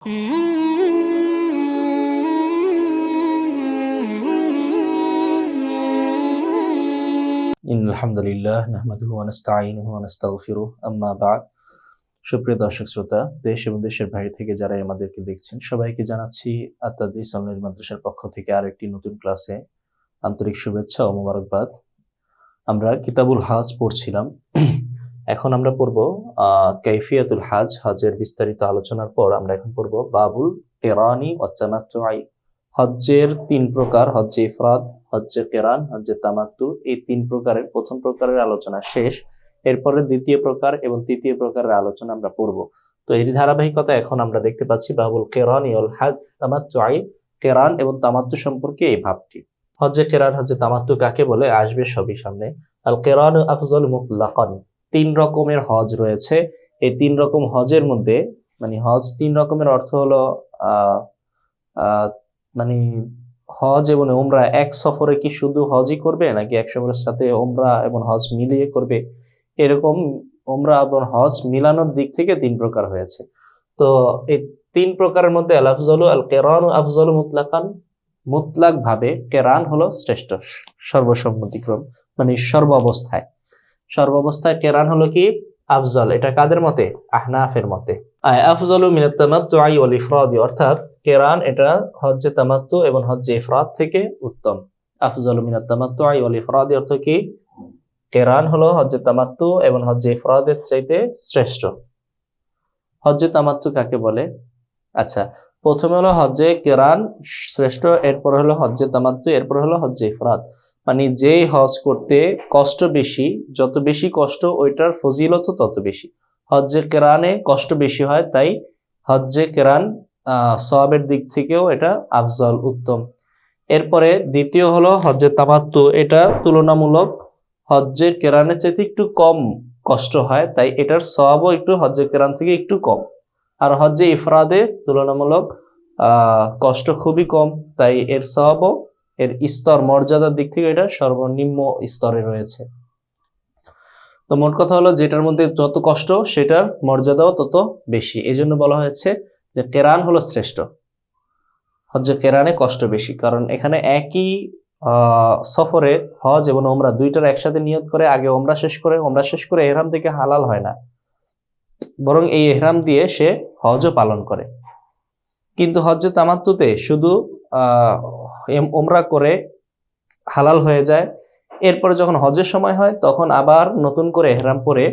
আলহামদুলিল্লাহ নাহমাদুহু ওয়া নাস্তাঈনুহু ওয়া নাস্তাগফিরুহ আম্মা বা'দ। সুপ্রিয় দর্শক শ্রোতা, দেশ এবং দেশের বাইরে থেকে যারা আমাদেরকে দেখছেন সবাইকে জানাচ্ছি আত-তাদরিস অনলাইন মাদ্রাসার পক্ষ থেকে আরেকটি নতুন ক্লাসে আন্তরিক শুভেচ্ছা ও মোবারকবাদ। আমরা কিতাবুল হজ পড়ছিলাম। এখন আমরা পড়ব কাইফিয়াতুল হজ, হজের বিস্তারিত আলোচনার পর আমরা এখন পড়ব বাবুল কিরানি ওয়া তামাত্তুই। হজ্জের তিন প্রকার, হজ্জে ইফরাদ, হজ্জে কিরান, হজ্জে তামাত্তু। এই তিন প্রকারের প্রথম প্রকারের আলোচনা শেষ, এরপরে দ্বিতীয় প্রকার এবং তৃতীয় প্রকারের আলোচনা আমরা পড়ব। তো এই ধারাবাহিকতা এখন আমরা দেখতে পাচ্ছি বাবুল কিরানি ওয়াল হজ তামাত্তুই। কিরান এবং তামাত্তু সম্পর্কে এই ভাবটি। হজ্জে কিরান, হজ্জে তামাত্তু কাকে বলে আসবে সবই সামনে। আল কিরানু আফজাল মুতলাকান। তিন রকমের হজ রয়েছে। এই তিন রকম হজের মধ্যে হজ তিন রকমের অর্থ হলো মানে হজ এবং ওমরা এক সফরে কি শুধু হজই করবে নাকি এক সফরের সাথে ওমরা এবং হজ মিলিয়ে করবে, এরকম ওমরা এবং হজ মিলানোর দিক থেকে তিন প্রকার হয়েছে। তো এই তিন প্রকারের মধ্যে আল আফজালু আল কিরানু আফজালু মুতলাকান, মুতলাক ভাবে কিরান হলো শ্রেষ্ঠ, সর্বসম্মতিক্রম সর্বাবস্থায় কিরান হলো কি আফজল। এটা কাদের মতে? আহনাফের মতে। আফজালু মিনাত তামাত্তুই ওয়াল ইফরাদি, অর্থাৎ কিরান এটা হজ্জে তামাত্তু এবং হজ্জে ইফরাদ থেকে উত্তম। আফজালু মিনাত তামাত্তুই ওয়াল ইফরাদি অর্থ কি কিরান হলো হজ্জে তামাত্তু এবং হজ্জে ইফরাদের চাইতে শ্রেষ্ঠ। হজ্জে তামাত্তু কাকে বলে? আচ্ছা, প্রথমে হলো হজ্জে কিরান শ্রেষ্ঠ, এরপর হলো হজ্জে তামাত্তু, এরপর হলো হজ্জে ইফরাদ। যে হজ করতে কষ্ট বেশি, যত বেশি কষ্ট ওইটার ফজিলত তত বেশি। হজ্জে কিরানে কষ্ট বেশি হয়, তাই হজ্জে কিরান সওয়াবের দিক থেকেও এটা আফজল, উত্তম। এরপরে দ্বিতীয় হলো হজ্জে তামাত্তু, এটা তুলনামূলক হজ্জে কিরানের চাইতে একটু কম কষ্ট হয়, তাই এটার সওয়াবও একটু হজ্জে কিরান থেকে একটু কম। আর হজ্জে ইফরাদে তুলনামূলক কষ্ট খুবই কম, তাই এর সওয়াবও এর স্তর মর্যাদার দিক থেকে এটা সর্বনিম্ন স্তরে রয়েছে। তো মোট কথা হলো যেটার মধ্যে যত কষ্ট সেটার মর্যাদাও তত বেশি, এই জন্য বলা হয়েছে যে কিরান হলো শ্রেষ্ঠ। হজ্জে কিরানে কষ্ট বেশি, কারণ এখানে একই সফরে হজ এবং ওমরা দুইটার একসাথে নিয়ত করে আগে ওমরা শেষ করে ইহরাম থেকে হালাল হয় না, বরং এই ইহরাম দিয়ে সে হজও পালন করে। কিন্তু হজ্জে তামাত্তুতে শুধু ওমরা করে হালাল হয়ে যায়, এরপরে যখন হজের সময় হয় তখন আবার নতুন করে ইহরাম পরে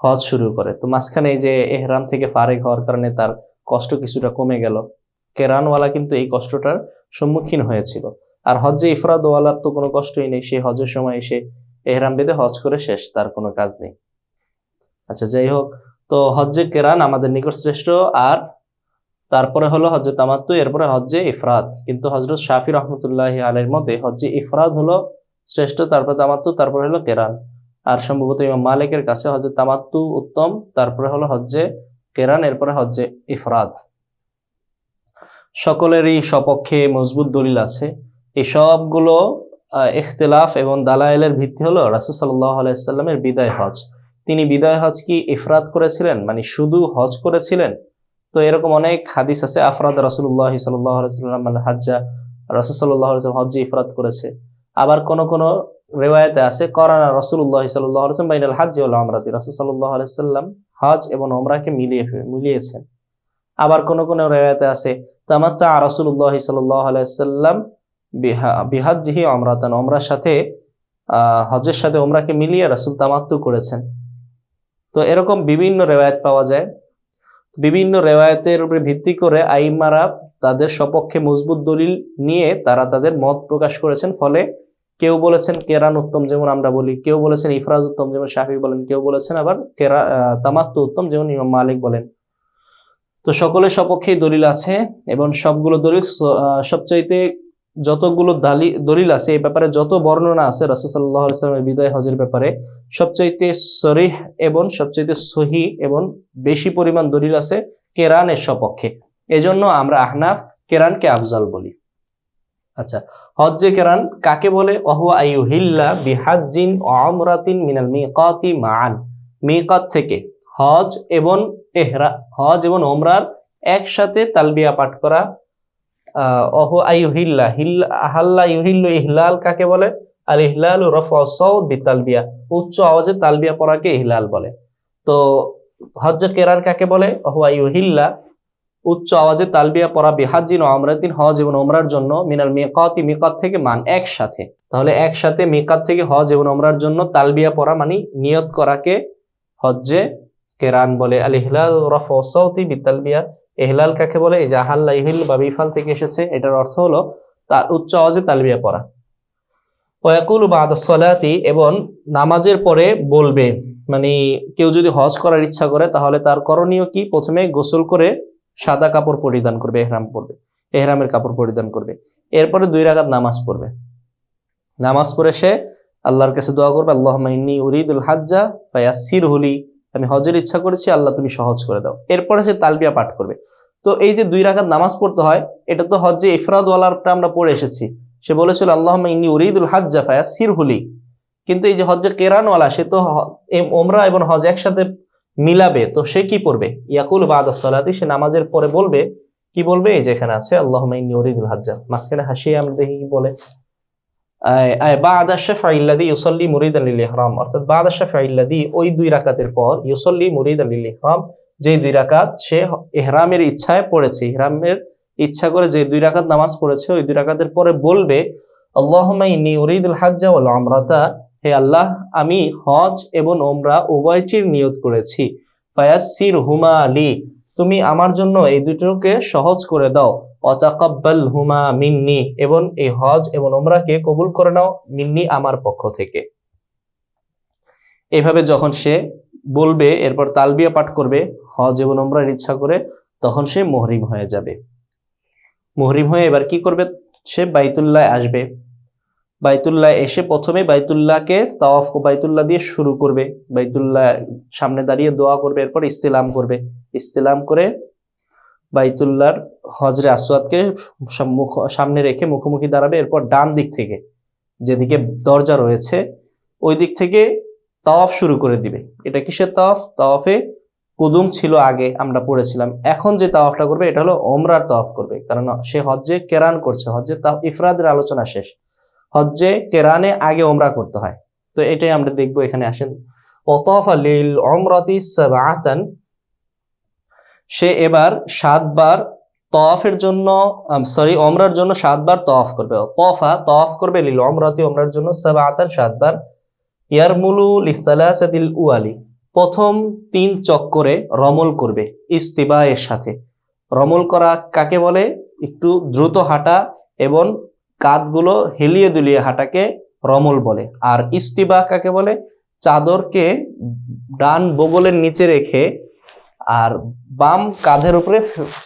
হজ শুরু করে। তো মাঝখানে এই যে ইহরাম থেকে ফারেক হওয়ার কারণে তার কষ্ট কিছুটা কমে গেল। কিরানওয়ালা কিন্তু এই কষ্টটার সম্মুখীন হয়েছিল। আর হজ্জে ইফরাদওয়ালার তো কোনো কষ্টই নেই, সে হজের সময় এসে ইহরাম বেঁধে হজ করে শেষ, তার কোনো কাজ নেই। আচ্ছা, যাই হোক, তো হজ্জে কিরান আমাদের নিকট শ্রেষ্ঠ, আর তারপরে হলো হজ্জে তামাত্তু, এরপরে হজ্জে ইফরাদ। কিন্তু হযরত শাফি রাহমাতুল্লাহি আলাইহির মতে হজ্জে ইফরাদ হলো শ্রেষ্ঠ, তারপরে তামাত্তু, তারপরে হলো কিরান। আর সম্ভবত ইমাম মালিকের কাছে হজ্জে তামাত্তু উত্তম, তারপরে হলো হজ্জে কিরান, এরপরে হজ্জে ইফরাদ। সকলেরই সপক্ষে মজবুত দলিল আছে। এই সবগুলো ইখতিলাফ এবং দালাইলের ভিত্তি হলো রাসূল সাল্লাল্লাহু আলাইহি সাল্লামের বিদায় হজ। তিনি বিদায় হজ কি ইফরাদ করেছিলেন, শুধু হজ করেছিলেন? তো এরকম অনেক হাদিস আছে, আফরাদ রাসূলুল্লাহ সাল্লাল্লাহু আলাইহি ওয়াসাল্লাম হাজ্জা, রাসূল সাল্লাল্লাহু আলাইহি ওয়াসাল্লাম হজ্জে ইফরাদ করেছে। আবার কোন কোন রিওয়ায়াতে আছে করানা রাসূলুল্লাহ সাল্লাল্লাহু আলাইহি ওয়াসাল্লাম বাইনাল হজ্জি ওয়াল উমরাতি, রাসূল সাল্লাল্লাহু আলাইহি ওয়াসাল্লাম হজ এবং উমরাকে মিলিয়েছেন। আবার কোন কোন রিওয়ায়াতে আছে তামাত্তা রাসূলুল্লাহ সাল্লাল্লাহু আলাইহি ওয়াসাল্লাম বিহাজ্জিহি উমরাতান, উমরার সাথে হজের সাথে উমরাকে মিলিয়ে রাসূল তামাত্তু করেছেন। তো এরকম বিভিন্ন রিওয়ায়াত পাওয়া যায়। বিভিন্ন রিওয়ায়াতের উপরে ভিত্তি করে আইম্মারা তাদের সপক্ষে মজবুত দলিল নিয়ে তারা তাদের মত প্রকাশ করেছেন। ফলে কেউ বলেছেন কিরান উত্তম, যেমন আমরা বলি, কেউ বলেছেন ইফরাদ উত্তম, যেমন শাফি বলেন, কেউ বলেছেন আবার তামাত্তু উত্তম, যেমন ইমাম মালিক বলেন। তো সকলের সপক্ষেই দলিল আছে, এবং সবগুলো দলিল সবচাইতে যতগুলো দলিল আছে এই ব্যাপারে, যত বর্ণনা আছে রাসূল সাল্লাল্লাহু আলাইহি ওয়াসাল্লামের বিদায় হজের ব্যাপারে, সবচাইতে সরিহ এবং সবচাইতে সহি এবং বেশি পরিমাণ দলিল আছে কিরানের সপক্ষে। এজন্য আমরা আহনাফ কিরানকে আফজাল বলি। আচ্ছা, হজ্জে কিরান কাকে বলে? ওয়াহুয়া আইয়ুহিল্লা বিহাজ্জিন ওয়া উমরাতিন মিনাল মিকাতি মাআন, মিকাত থেকে হজ এবং ওমরার একসাথে তালবিয়া পাঠ করা। আহাল্লা ইউহিল্লু ইহলাল কাকে বলে? আর ইহলাল রফউ সাউত বিতালবিয়া, উচ্চ আওয়াজে তালবিয়া পড়াকে ইহলাল বলে। তো হজ্জে কেরান কাকে বলে? হুয়া ইউহিল্লা, উচ্চ আওয়াজে তালবিয়া পড়া, বিহাজ্জিন ও আমরাতিন, হজ এবং ওমরার জন্য, মিনাল মিকাতি, মিকাত থেকে, মান একসাথে। তাহলে একসাথে মিকাত থেকে হজ এবং ওমরার জন্য তালবিয়া পড়া মানে নিয়ত করাকে হজ্জে কেরান বলে। আল ইহলাল রফউ সাউতি বিতালবিয়া, ইহলাল কাকে বলে? এই যে আহাল্লা ইহিল বা বিফাল থেকে এসেছে, এটার অর্থ হলো তার উচ্চ আওয়াজে তালবিয়া পড়া। ওয়াকুলু বাদা সলাতি, এবং নামাজের পরে বলবে, মানে কেউ যদি হজ করার ইচ্ছা করে তাহলে তার করণীয় কি? প্রথমে গোসল করে সাদা কাপড় পরিধান করবে, এহরাম পরবে, এহরামের কাপড় পরিধান করবে। এরপরে 2 রাকাত নামাজ পড়বে। নামাজ পড়ে সে আল্লাহর কাছে দোয়া করবে, আল্লাহুম্মা ইন্নী উরিদুল হাজ্জা ফায়াসসিরহু লি, আমি হজের ইচ্ছা করেছি, আল্লাহ তুমি সহজ করে দাও। এরপরে সে তালবিয়া পাঠ করবে। তো এই যে 2 রাকাত নামাজ পড়তে হয়, এটা তো হজ্জে ইফরাদ ওয়ালাটা আমরা পড়ে এসেছি। সে বলেছিল আল্লাহুম্মা ইন্নী উরিদুল হাজ্জা ফায়াসসিরহু লি, কিন্তু এই যে হজ্জে কেরান ওয়ালা, সে তো ওমরা এবং হজ একসাথে মিলাবে, তো সে কি পড়বে? ইয়াকুল বাদা সলাতি, সে নামাজের পরে বলবে, কি বলবে? এই যে এখানে আছে আল্লাহুম্মা ইন্নী উরিদুল হাজ্জা, মাঝখানে হাসিয়ে আমরা দেখি কি বলে, বাদা শাফাইল্লাযী ইউসাল্লি মুরিদান লিল ইহরাম, অর্থাৎ বাদা শাফাইল্লাযী, ওই 2 রাকাতের পর, ইউসাল্লি মুরিদান লিল ইহরাম, যে 2 রাকাত সে ইহরামের ইচ্ছায় পড়েছে, ইহরামের ইচ্ছা করে যে 2 রাকাত নামাজ পড়েছে, ওই 2 রাকাতের পরে বলবে আল্লাহুম্মা ইন্নী উরিদুল হাজ্জা ওয়াল উমরাতা, হে আল্লাহ, আমি হজ এবং ওমরা উভয়টির নিয়ত করেছি, ফায়াসসিরহুমা লি, তুমি আমার জন্য এই দুটোকে সহজ করে দাও, ওয়াতাকাব্বালহুমা মিন্নি, এবং এই হজ এবং ওমরাকে কবুল করে নাও, মিন্নি, আমার পক্ষ থেকে। এইভাবে যখন সে বলবে, এরপর তালবিয়া পাঠ করবে হজ এবং ওমরার ইচ্ছা করে, তখন সে মুহরিম হয়ে যাবে। মুহরিম হয়ে এবার কি করবে? সে বাইতুল্লাহ আসবে। বাইতুল্লাহ এসে প্রথমে বাইতুল্লাহকে তাওয়াফ, বাইতুল্লাহ দিয়ে শুরু করবে, বাইতুল্লাহ সামনে দাঁড়িয়ে দোয়া করবে, এরপর ইস্তিলাম করবে। ইস্তিলাম করে বাইতুল্লাহর হজরে আসওয়াদকে সামনে রেখে মুখোমুখি দাঁড়াবে। এরপর ডান দিক থেকে, যেদিকে দরজা রয়েছে, ওই দিক থেকে তাওয়াফ শুরু করে দিবে। এটা কিসের তাওয়াফ? তাওয়াফে কুদুম ছিল আগে, আমরা পড়েছিলাম। এখন যে তাওয়াফটা করবে এটা হলো ওমরার তাওয়াফ করবে, কারণ সে হজ্জে কেরান করছে। হজ্জে ইফরাদের আলোচনা শেষ, হজ্জে কেরানে আগে ওমরা করতে হয়। তো এটাই আমরা দেখবো। এখানে আসেন, ওয়াতাফা লিল উমরাতি সাবআতান, সে এবার 7 বার তাওয়াফের জন্য, ওমরার জন্য 7 বার তাওয়াফ করবে। তাওয়াফ করবে লিল উমরাতি, ওমরার জন্য, সাবআতান 7 বার। ইয়ারমুলু লিসালাসাতিল উয়ালি, প্রথম 3 চক্করে রমল করবে ইস্তিবা এর সাথে। রমল করা কাকে বলে? একটু দ্রুত হাঁটা এবং কাঁধগুলো হেলিয়ে দুলিয়ে হাঁটাকে রমল বলে। আর ইস্তিবা কাকে বলে? চাদরকে ডান বগলের নিচে রেখে আর বাম কাঁধের উপরে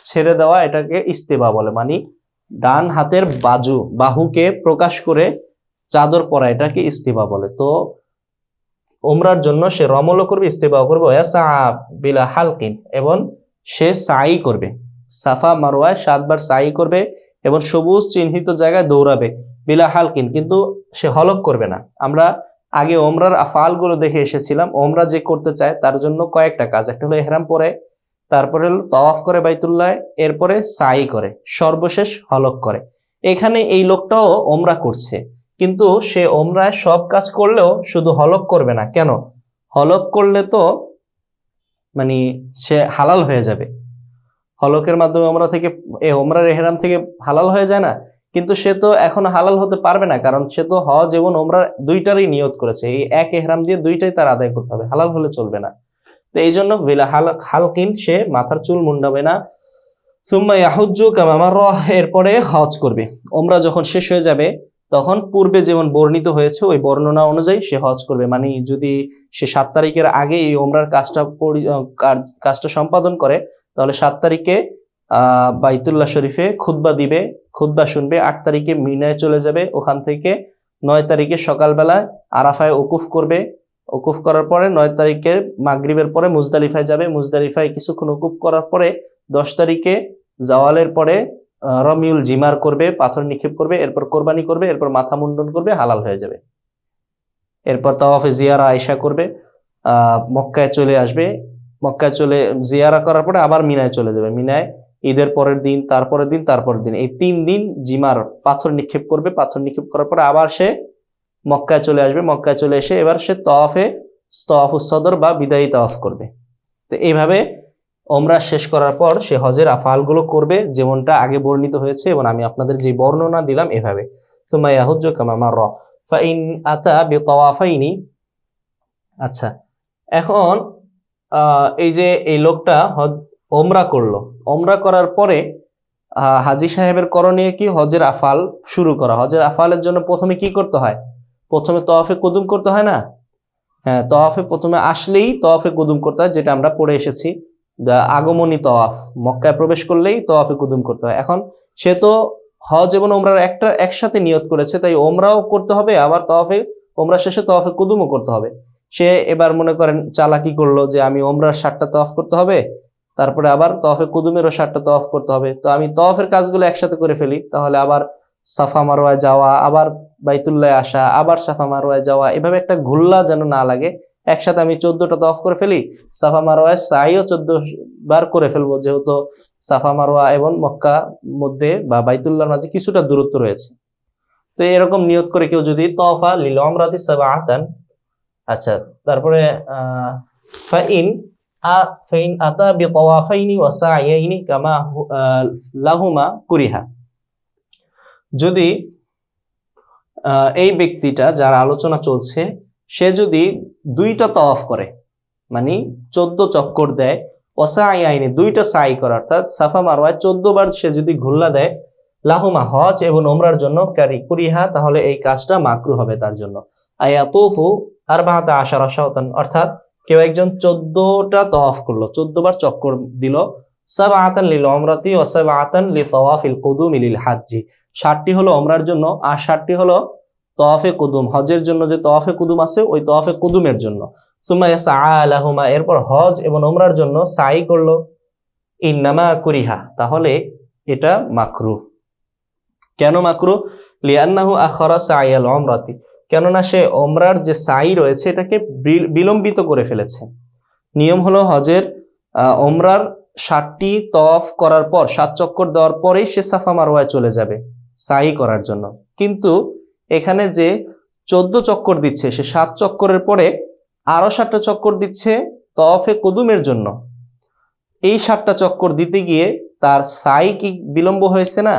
ছেড়ে দেওয়া, এটাকে ইস্তিবা বলে। মানে ডান হাতের বাহুকে প্রকাশ করে চাদর পরা, এটাকে ইস্তিবা বলে। তো ওমরার জন্য সে রমলও করবে, ইস্তিবাও করবে। ওয়াসা বিলা হালকিন, এবং সে সাই করবে, সাফা মারওয়ায় 7 বার সাই করবে এবং সবুজ চিহ্নিত জায়গায় দৌড়াবে, বিলা হালকিন, কিন্তু সে হলক করবে না। আমরা আগে ওমরার আফআলগুলো দেখে এসেছিলাম। ওমরা যে করতে চায় তার জন্য কয়েকটা কাজ, একটা হলো ইহরাম পরে, তারপরে হলো তাওয়াফ করে বাইতুল্লাহ, এরপরে সাই করে, সর্বশেষ হলক করে। এখানে এই লোকটাও ওমরা করছে, কিন্তু সে ওমরায় সব কাজ করলেও শুধু হলক করবে না। কেন? হলক করলে তো মানে সে হালাল হয়ে যাবে। হলকের মাধ্যমে ওমরার ইহরাম থেকে হালাল হয়ে যায় না, কিন্তু সে তো এখন হালাল হতে পারবে না, কারণ সে তো হজ এবং ওমরা দুইটারই নিয়ত করেছে। এই এক ইহরাম দিয়ে দুইটাই তার আদায় করতে হবে, হালাল হলে চলবে না। তো এই জন্য বিলা হালকিন, সে মাথার চুল মুন্ডাবে না। সুম্মা ইয়াহুজ্জু কামা মাররা, এরপরে হজ করবে। ওমরা যখন শেষ হয়ে যাবে তখন পূর্বে যেমন বর্ণিত হয়েছে ওই বর্ণনা অনুযায়ী সে হজ করবে। মানে যদি সে 7 তারিখের আগে এই ওমরার কাজটা সম্পাদন করে, তাহলে 7 তারিখে বাইতুল্লাহ শরীফে খুতবা দিবে, খুতবা শুনবে। 8 তারিখে মিনায় চলে যাবে, ওখান থেকে 9 তারিখে সকালবেলায় আরাফায় ওকুফ করবে। ওকুফ করার পরে 9 তারিখের মাগরিবের পরে মুজদালিফায় যাবে। মুজদালিফায় কিছুক্ষণ ওকুফ করার পরে 10 তারিখে জাওয়ালের পরে রমিউল জিমার করবে, পাথর নিক্ষেপ করবে, এরপর কোরবানি করবে, এরপর মাথা মুন্ডন করবে, হালাল হয়ে যাবে। এরপর তাওয়াফে জিয়ারা আয়েশা করবে, মক্কায় চলে আসবে। মক্কায় চলে জিয়ারা করার পরে আবার মিনায় চলে যাবে। মিনায় ঈদের পরের দিন, তারপরের দিন, তারপরের দিন, এই 3 দিন জিমার পাথর নিক্ষেপ করবে। পাথর নিক্ষেপ করার পরে আবার সে মক্কায় চলে আসবে। মক্কায় চলে এসে এবার সে তওয়াফুস সদর বা বিদায়ী তওয়াফ করবে। তো এইভাবে ওমরা শেষ করার পর সে হজের আফআলগুলো করবে যেমনটা আগে বর্ণিত হয়েছে, এবং আমি আপনাদের যে বর্ণনা দিলাম এভাবে। সুম্মা ইয়াহুজ্জু কামা মাররা ফাইন আতা বিতাওয়াফাইনি। আচ্ছা, এখন এই যে এই লোকটা ওমরা করলো, ওমরা করার পরে হাজী সাহেবের করণীয় কি? হজের আফআল শুরু করা। হজের আফআলের জন্য প্রথমে কি করতে হয়? প্রথমে তওয়াফে কুদুম করতে হয় না? হ্যাঁ, তওয়াফে প্রথমে আসলেই তওয়াফে কুদুম করতে হয়, যেটা আমরা পড়ে এসেছি। আগমনী তওয়াফ, মক্কায় প্রবেশ করলেই তওয়াফে কুদুম করতে হয়। এখন সে তো হজ এবং ওমরার একসাথে নিয়ত করেছে, তাই ওমরাও করতে হবে, আবার ওমরা শেষে তওয়াফে কুদুমও করতে হবে। সে এবার মনে করেন চালাকি করলো যে আমি ওমরার 7টা তওয়াফ করতে হবে, তারপরে আবার তওয়াফে কুদুমেরও 7টা তওয়াফ করতে হবে। তো আমি তওয়াফের কাজগুলো একসাথে করে ফেলি, তাহলে আবার সাফা মারওয়ায় যাওয়া, আবার বাইতুল্লাহ আসা, আবার সাফা মারওয়ায় যাওয়া, এভাবে একটা ঘুল্লা যেন না লাগে। একসাথে আমি 14টা তওয়াফ করে ফেলি, সাফা মারওয়ায় সাইও 14 বার করে ফেলবো, যেহেতু সাফা মারওয়া এবং মক্কা মধ্যে বা বাইতুল্লাহর মাঝে কিছুটা দূরত্ব রয়েছে। তো এরকম নিয়ত করে কেউ যদি তওয়াফা লিল উমরাতি সাবআতান, আচ্ছা, তারপরে ফাইন আতা বিতাওয়াফাইনি ওয়া সাইয়াইনি কামা লাহুমা কুরিহা। যদি এই ব্যক্তিটা, যার আলোচনা চলছে, সে যদি 2টা তওয়াফ করে, মানে 14 চক্কর দেয়, ওয়াসাইয়াইনি 2টা সাই করে, অর্থাৎ সাফা মারওয়ায় 14 বার সে যদি ঘুল্লা দেয়, লাহুমা হজ এবং ওমরার জন্য কুরিহা, তাহলে এই কাজটা মাকরুহ হবে তার জন্য। আয়াতুফু আরবাআতা আশারা শাওতান, অর্থাৎ কেউ একজন 14টা তওয়াফ করলো, 14 বার চক্কর দিল, সাবআতান লিল উমরাতি ওয়া সাবআতান লিতাওয়াফিল কুদুমি লিল হাজ্জি, 7টি হলো ওমরার জন্য আর 7টি হলো তওয়াফে কুদুম, হজের জন্য যে তওয়াফে কুদুম আছে ওই তওয়াফে কুদুমের জন্য। সুম্মা ইয়াসআ লাহুমা, এরপর হজ এবং ওমরার জন্য সাই করলো। ইন্নামা কুরিহা, তাহলে এটা মাকরুহ। কেন মাকরুহ? লিআন্নাহু আখারা সাইয়াল উমরাতি, কেননা সে ওমরার যে সাই রয়েছে এটাকে বিলম্বিত করে ফেলেছে। নিয়ম হলো হজের ওমরার 7টি তওয়াফ করার পর, 7 চক্কর দেওয়ার পরেই সে সাফা মারওয়ায় চলে যাবে সাই করার জন্য, কিন্তু এখানে যে 14 চক্কর দিচ্ছে, সে 7 চক্করের পরে আরো 7টা চক্কর দিচ্ছে তওয়াফে কুদুমের জন্য। এই 7টা চক্কর দিতে গিয়ে তার সাই কি বিলম্ব হয়েছে না?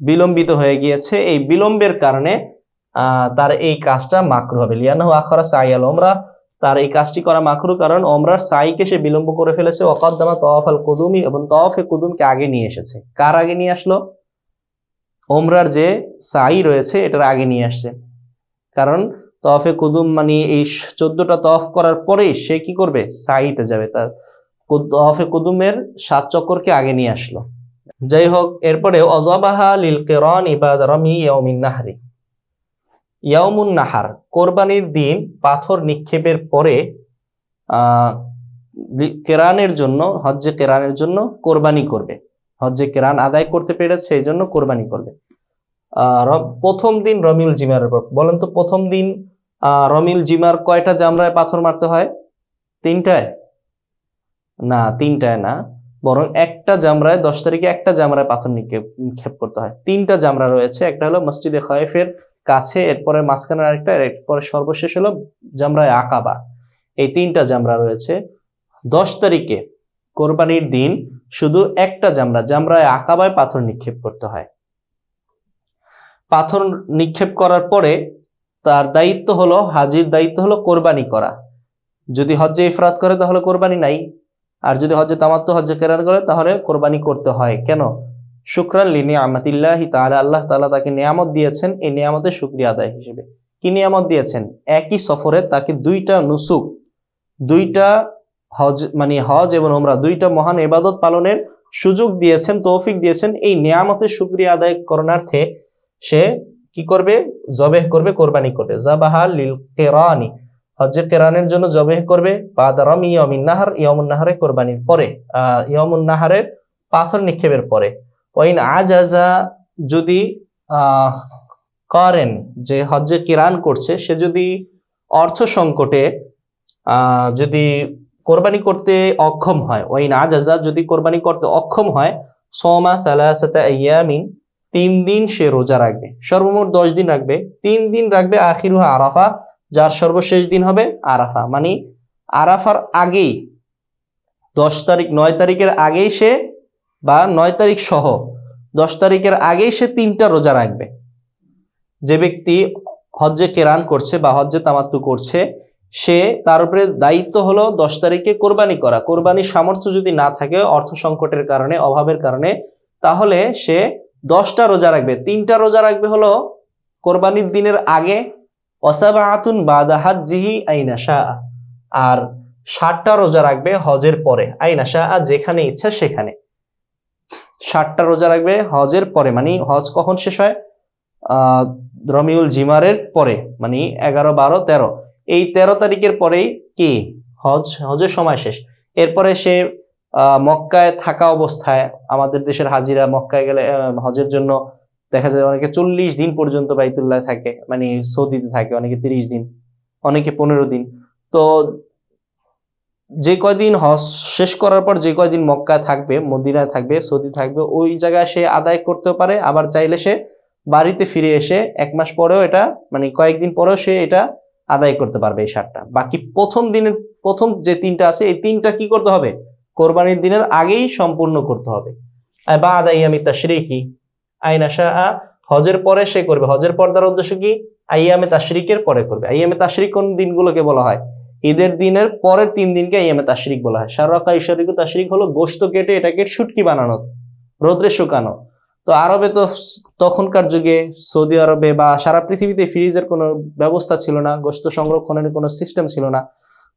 বিলম্বিত হয়ে গিয়েছে। এই বিলম্বের কারণে তার এই কাজটা মাকরুহ হবে। লিআন্নাহু আখারা সাইয়াল উমরা, তার এই কাজটি করা মাকরুহ, কারণ ওমরার সাইকে সে বিলম্ব করে ফেলেছে। ওয়াকাদ্দামা তওয়াফাল কুদুমি, এবং তওয়াফে কুদুমকে আগে নিয়ে এসেছে। কার আগে নিয়ে আসলো? ওমরার যে সাই রয়েছে এটার আগে নিয়ে আসছে। কারণ তওয়াফে কুদুম মানে এই 14টা তওয়াফ করার পরেই সে কি করবে? সাইতে যাবে। তার তওয়াফে কুদুমের 7 চক্করকে আগে নিয়ে আসলো। যাই হোক, এরপরে অযাবাহা লিল কিরান ইবাদ রামি ইয়াউমিন নাহরি। ইয়াউমুন নাহার, কোরবানির দিন পাথর নিক্ষেপের পরে কেরানের জন্য, হজ্জে কেরানের জন্য কোরবানি করবে। হজ্জে কেরান আদায় করতে পেরেছে সেই জন্য কোরবানি করবে। প্রথম দিন রমিল জিমারের পর, বলেন তো প্রথম দিন রমিল জিমার কয়টা জামরায় পাথর মারতে হয়? 3টায় না, 3টায় না, বরং একটা জামরায়, 10 তারিখে একটা জামরায় পাথর নিক্ষেপ করতে হয়। 3টা জামরা রয়েছে, একটা হলো মসজিদে খায়েফের কাছে, এরপরে মাঝখানের আরেকটা, এরপরে সর্বশেষ হলো জামরায়ে আকাবা। এই 3টা জামরা রয়েছে। 10 তারিখে কোরবানির দিন শুধু একটা জামরায়ে আকাবায় পাথর নিক্ষেপ করতে হয়। পাথর নিক্ষেপ করার পরে তার দায়িত্ব হলো, হাজির দায়িত্ব হলো কোরবানি করা। যদি হজ্জে ইফরাত করে তাহলে কোরবানি নাই, আর যদি হজ্জে তামাত্তু, হজ্জে কেরান করে তাহলে কোরবানি করতে হয়। কেন? শুকরান লিনিআমাতিল্লাহি তাআলা, আল্লাহ তাআলা তাকে নিয়ামত দিয়েছেন, এই নিয়ামতের শুকরিয়া আদায় হিসেবে। কি নিয়ামত দিয়েছেন? একই সফরে তাকে 2টা নুসুক, 2টা হজ মানে হজ এবং ওমরা, 2টা মহান ইবাদত পালনের সুযোগ দিয়েছেন, তৌফিক দিয়েছেন। এই নিয়ামতের শুকরিয়া আদায় করণার্থে সে কি করবে? জবেহ করবে, কোরবানি করবে। যাবাহা লিল কিরানি, হজ্জে কেরানের জন্য জবেহ করবে। বাদা রামি ইয়াউমিন নাহর, ইয়াউমুন নাহরে কোরবানির পরে, ইয়াউমুন নাহরের পাথর নিক্ষেপের পরে। ওয়াইন আজাজা, যদি করেন যে হজ্জে কিরান করছে, সে যদি অর্থ সংকটে যদি কোরবানি করতে অক্ষম হয়, ওয়াইন আজাজা, যদি কোরবানি করতে অক্ষম হয়, সোমা সালাসাতা আইয়ামিন, 3 দিন সে রোজা রাখবে, সর্বমোট 10 দিন রাখবে, 3 দিন রাখবে আখিরুহা আরাফা, যার সর্বশেষ দিন হবে আরাফা। মানে আরাফার আগেই 10 তারিখ 9 তারিখের আগেই সে, বা 9 তারিখ সহ 10 তারিখের আগেই সে 3টা রোজা রাখবে। যে ব্যক্তি হজ্জে কেরান করছে বা হজ্জে তামাত্তু করছে, সে তার উপরে দায়িত্ব হলো 10 তারিখে কোরবানি করা। কোরবানির সামর্থ্য যদি না থাকে অর্থ সংকটের কারণে, অভাবের কারণে, তাহলে সে 10টা রোজা রাখবে। 3টা রোজা রাখবে হলো কোরবানির দিনের আগে, ওয়াসাবাআতুন বাদা হাজ্জিহি আইনা শাআ, আর 60টা রোজা রাখবে হজের পরে, আইনা শাআ যেখানে ইচ্ছা সেখানে। 60টা রোজা রাখবে হজের পরে, মানে হজ কখন শেষ হয়? রমিউল জিমারের পরে, মানে 11, 12, 13, এই 13 তারিখের পরেই কি হজের সময় শেষ। এরপরে সে মক্কায় থাকা অবস্থায়, আমাদের দেশের হাজিরা মক্কায় গেলে হজের জন্য দেখা যায় অনেকে 40 দিন পর্যন্ত বাইতুল্লাহ থাকে, মানে সৌদিতে থাকে, অনেকে 30 দিন, অনেকে 15 দিন। তো যে কয়দিন হজ শেষ করার পর যে কয়দিন মক্কায় থাকবে, মদিনায় থাকবে, সৌদি থাকবে, ওই জায়গায় সে আদায় করতে পারে। আবার চাইলে সে বাড়িতে ফিরে এসে 1 মাস পরেও এটা, মানে কয়েকদিন পরেও সে এটা আদায় করতে পারবে এই 60টা। বাকি প্রথম যে 3টা আছে, এই 3টা কি করতে হবে? কোরবানির দিনের আগেই সম্পূর্ণ করতে হবে। বা আদাই আমি তাশরিকি আইনা শাআ, হজের পরে সে করবে। হজের পর তার উদ্দেশ্য কি? আইয়ামে তাশরিকের পরে করবে। আইয়ামে তাশরিক কোন দিনগুলোকে বলা হয়? ঈদের দিনের পরের 3 দিনকে আইয়ামে তাশরিক বলা হয়। শাররাকা ইশারিকু তাশরিক হলো গোশত কেটে এটাকে শুটকি বানানো, রোদ্রে শুকানো। তো আরবে তো তখনকার যুগে সৌদি আরবে বা সারা পৃথিবীতে ফ্রিজের কোনো ব্যবস্থা ছিল না, গোশত সংরক্ষণের কোনো সিস্টেম ছিল না।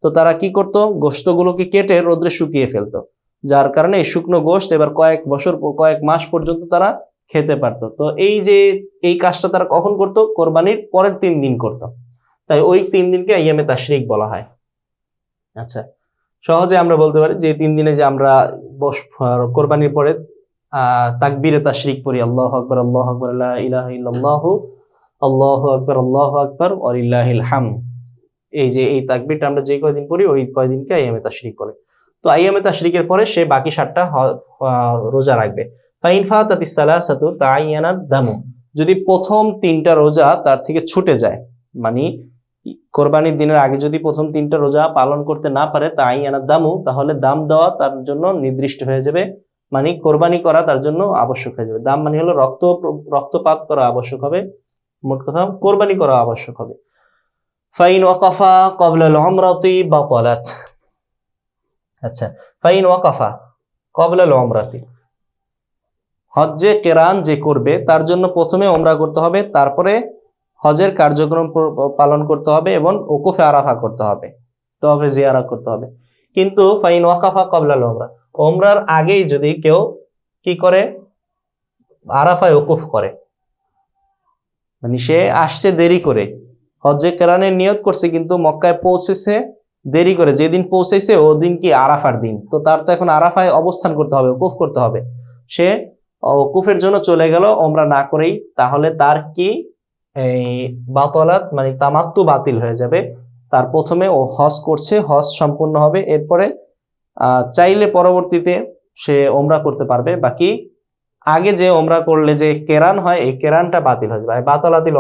তো তারা কি করতো? গোশতগুলোকে কেটে রোদ্রে শুকিয়ে ফেলতো, যার কারণে এই শুকনো গোশত এবার কয়েক মাস পর্যন্ত তারা খেতে পারতো। তো এই কাজটা তারা কখন করতো? কোরবানির পরের 3 দিন করতো। তাই ওই 3 দিনকে আইয়ামে তাশরিক বলা হয়। আচ্ছা, সহজে আমরা বলতে পারি যে 3 দিনে যে আমরা কোরবানির পরে তাকবীরে তাশরিক পড়ি, আল্লাহু আকবার, আল্লাহু আকবার, লা ইলাহা ইল্লাল্লাহু, আল্লাহু আকবার, আল্লাহু আকবার, ওয়ালিল্লাহিল হামদ। এই তাকবীরটা আমরা যে কয়দিন পড়ি ওই কয়দিনকে আইয়ামে তাশরিক বলে। তো আইয়ামে তাশরিকের পরে সে বাকি 7টা রোজা রাখবে। ফাইন ফাতাতিস সালাসাতু তাআয়্যানাদ দামু, যদি প্রথম 3টা রোজা তার থেকে ছুটে যায়, মানে কোরবানির দিনের আগে যদি প্রথম 3টা রোজা পালন করতে না পারে, তাআয়্যানাদ দামু, তাহলে দাম দেওয়া তার জন্য নির্দিষ্ট হয়ে যাবে, মানে কোরবানি করা তার জন্য আবশ্যক হয়ে যাবে। দাম মানে হলো রক্তপাত করা আবশ্যক হবে, মোট কথা কোরবানি করা আবশ্যক হবে। ফাইন ওয়াকাফা ক্বাবলাল উমরাতি বাতালাত। আচ্ছা, ফাইন ওয়াকাফা ক্বাবলাল উমরাতি, হজ্জে কেরান যে করবে তার জন্য প্রথমে উমরা করতে হবে, তারপরে হজের কার্যক্রম পালন করতে হবে এবং ওকুফে আরাফা করতে হবে, তওয়াফে জিয়ারা করতে হবে। কিন্তু ফাইন ওয়াকাফা ক্বাবলাল উমরা, উমরার আগেই যদি কেউ কি করে? আরাফায় ওকুফ করে, মানে সে আসছে দেরি করে, হজ্জে কেরানের নিয়ত করছে কিন্তু মক্কায় পৌঁছেছে দেরি করে, যেদিন পৌঁছেছে ওদিন কি আরাফার দিন, তো তার তো এখন আরাফায় অবস্থান করতে হবে, ওকুফ করতে হবে। সে ওকুফের জন্য চলে গেল উমরা না করেই, তাহলে তার কি এই বাতালাত, মানে তামাত্তু বাতিল হয়ে যাবে। তার প্রথমে ও হজ করছে, হজ সম্পূর্ণ হবে, এরপরে চাইলে পরবর্তীতে সে উমরা করতে পারবে। বাকি আগে যে উমরা করলে যে কেরান হয়, এই কেরানটা বাতিল হয়ে যাবে, বাতালাতিল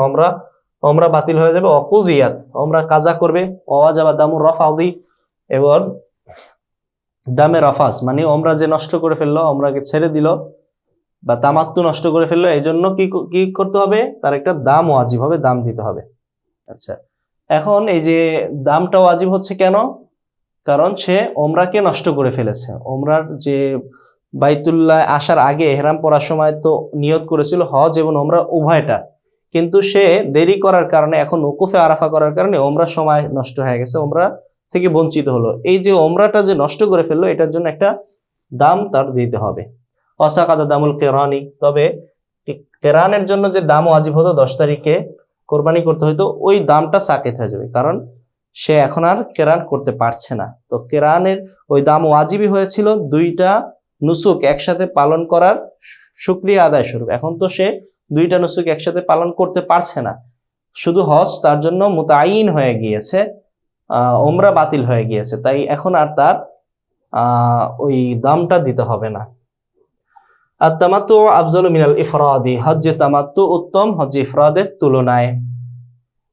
উমরা বাতিল হয়ে যাবে। অকুজিয়াত, উমরা কাজা করবে। ওয়াজাবা দামুর রাফাদি, এবং দামে রাফাস, মানে উমরা যে নষ্ট করে ফেললো, উমরাকে ছেড়ে দিল বা তামাত্তু নষ্ট করে ফেললো, এই জন্য কি করতে হবে? তার একটা দাম ওয়াজিব হবে, দাম দিতে হবে। আচ্ছা, এখন এই যে দামটা ওয়াজিব হচ্ছে কেন? কারণ সে উমরাকে নষ্ট করে ফেলেছে। উমরার যে বাইতুল্লাহ আসার আগে ইহরাম পরার সময় তো নিয়ত করেছিল হজ এবং উমরা উভয়টা, কিন্তু সে দেরি করার কারণে, এখন ওকুফে আরাফা করার কারণে উমরার সময় নষ্ট হয়ে গেছে, উমরা থেকে বঞ্চিত হলো। এই যে উমরাটা যে নষ্ট করে ফেললো, এটার জন্য একটা দাম তার দিতে হবে। ওয়াসাকাতা দামুল কেরানি, তবে কেরানের জন্য যে দাম ওয়াজিব হতো 10 তারিখে কোরবানি করতে হতো, ওই দামটা সাকেত হয়ে যাবে, কারণ সে এখন আর কেরান করতে পারছে না। তো কেরানের ওই দাম ওয়াজিবই হয়েছিল 2টা নুসুক একসাথে পালন করার শুকরিয়া আদায় স্বরূপ। এখন তো সে 2টা নুসুক একসাথে পালন করতে পারছে না, শুধু হজ তার জন্য মুতাআইন হয়ে গিয়েছে, উমরা বাতিল হয়ে গিয়েছে, তাই এখন আর তার ওই দামটা দিতে হবে না। আত-তামাত্তু আফজালু মিনাল ইফরাদি, হজ্জে তামাত্তু উত্তম হজ্জে ইফরাদের তুলনায়।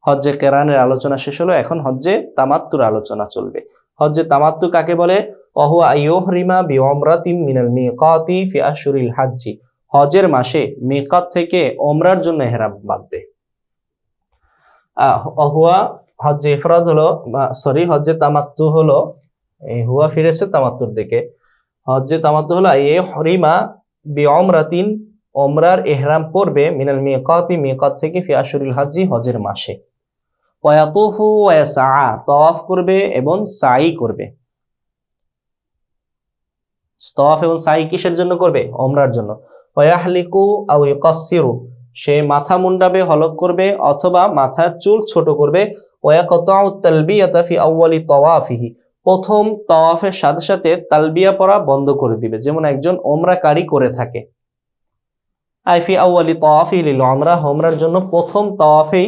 হজ্জে কেরানের আলোচনা শেষ হলো, এখন হজ্জে তামাত্তুর আলোচনা চলবে। হজ্জে তামাত্তু কাকে বলে? ওয়াহুয়া আইয়ুহরিমা বিউমরাতিন মিনাল মিকাতি ফি আশহুরিল হাজ্জি, হজের মাসে মিকাত থেকে ওমরার জন্য ইহরাম বাঁধবে। ওয়াহুয়া হজ্জে ইফরাদ হলো, সরি হজ্জে তামাত্তু হলো, এই হুয়া ফিরেছে তামাত্তুর দিকে। হজ্জে তামাত্তু হলো আইয়ুহরিমা বিউমরাতিন, ওমরার ইহরাম পড়বে, মিনাল মিকাতি মিকাত থেকে, ফি আশহুরিল হাজ্জি হজের মাসে। ওয়ায়াতুফু ওয়ায়াসা, তাওয়াফ করবে এবং সাই করবে। তাওয়াফ এবং সাই কিসের জন্য করবে? ওমরার জন্য। ওয়াহলিকু আও ইউকাসসিরু, সে মাথা মুন্ডাবে, হলক করবে অথবা মাথার চুল ছোট করবে। ওয়ায়াকতাউ তালবিয়াতা ফি আউয়ালি তাওয়াফিহি, প্রথম তাওয়াফের সাথে সাথে তালবিয়া পড়া বন্ধ করে দিবে, যেমন একজন ওমরাকারী করে থাকে। আই ফি আউয়ালি তাওয়াফিহি লিল উমরা, ওমরার জন্য প্রথম তাওয়াফেই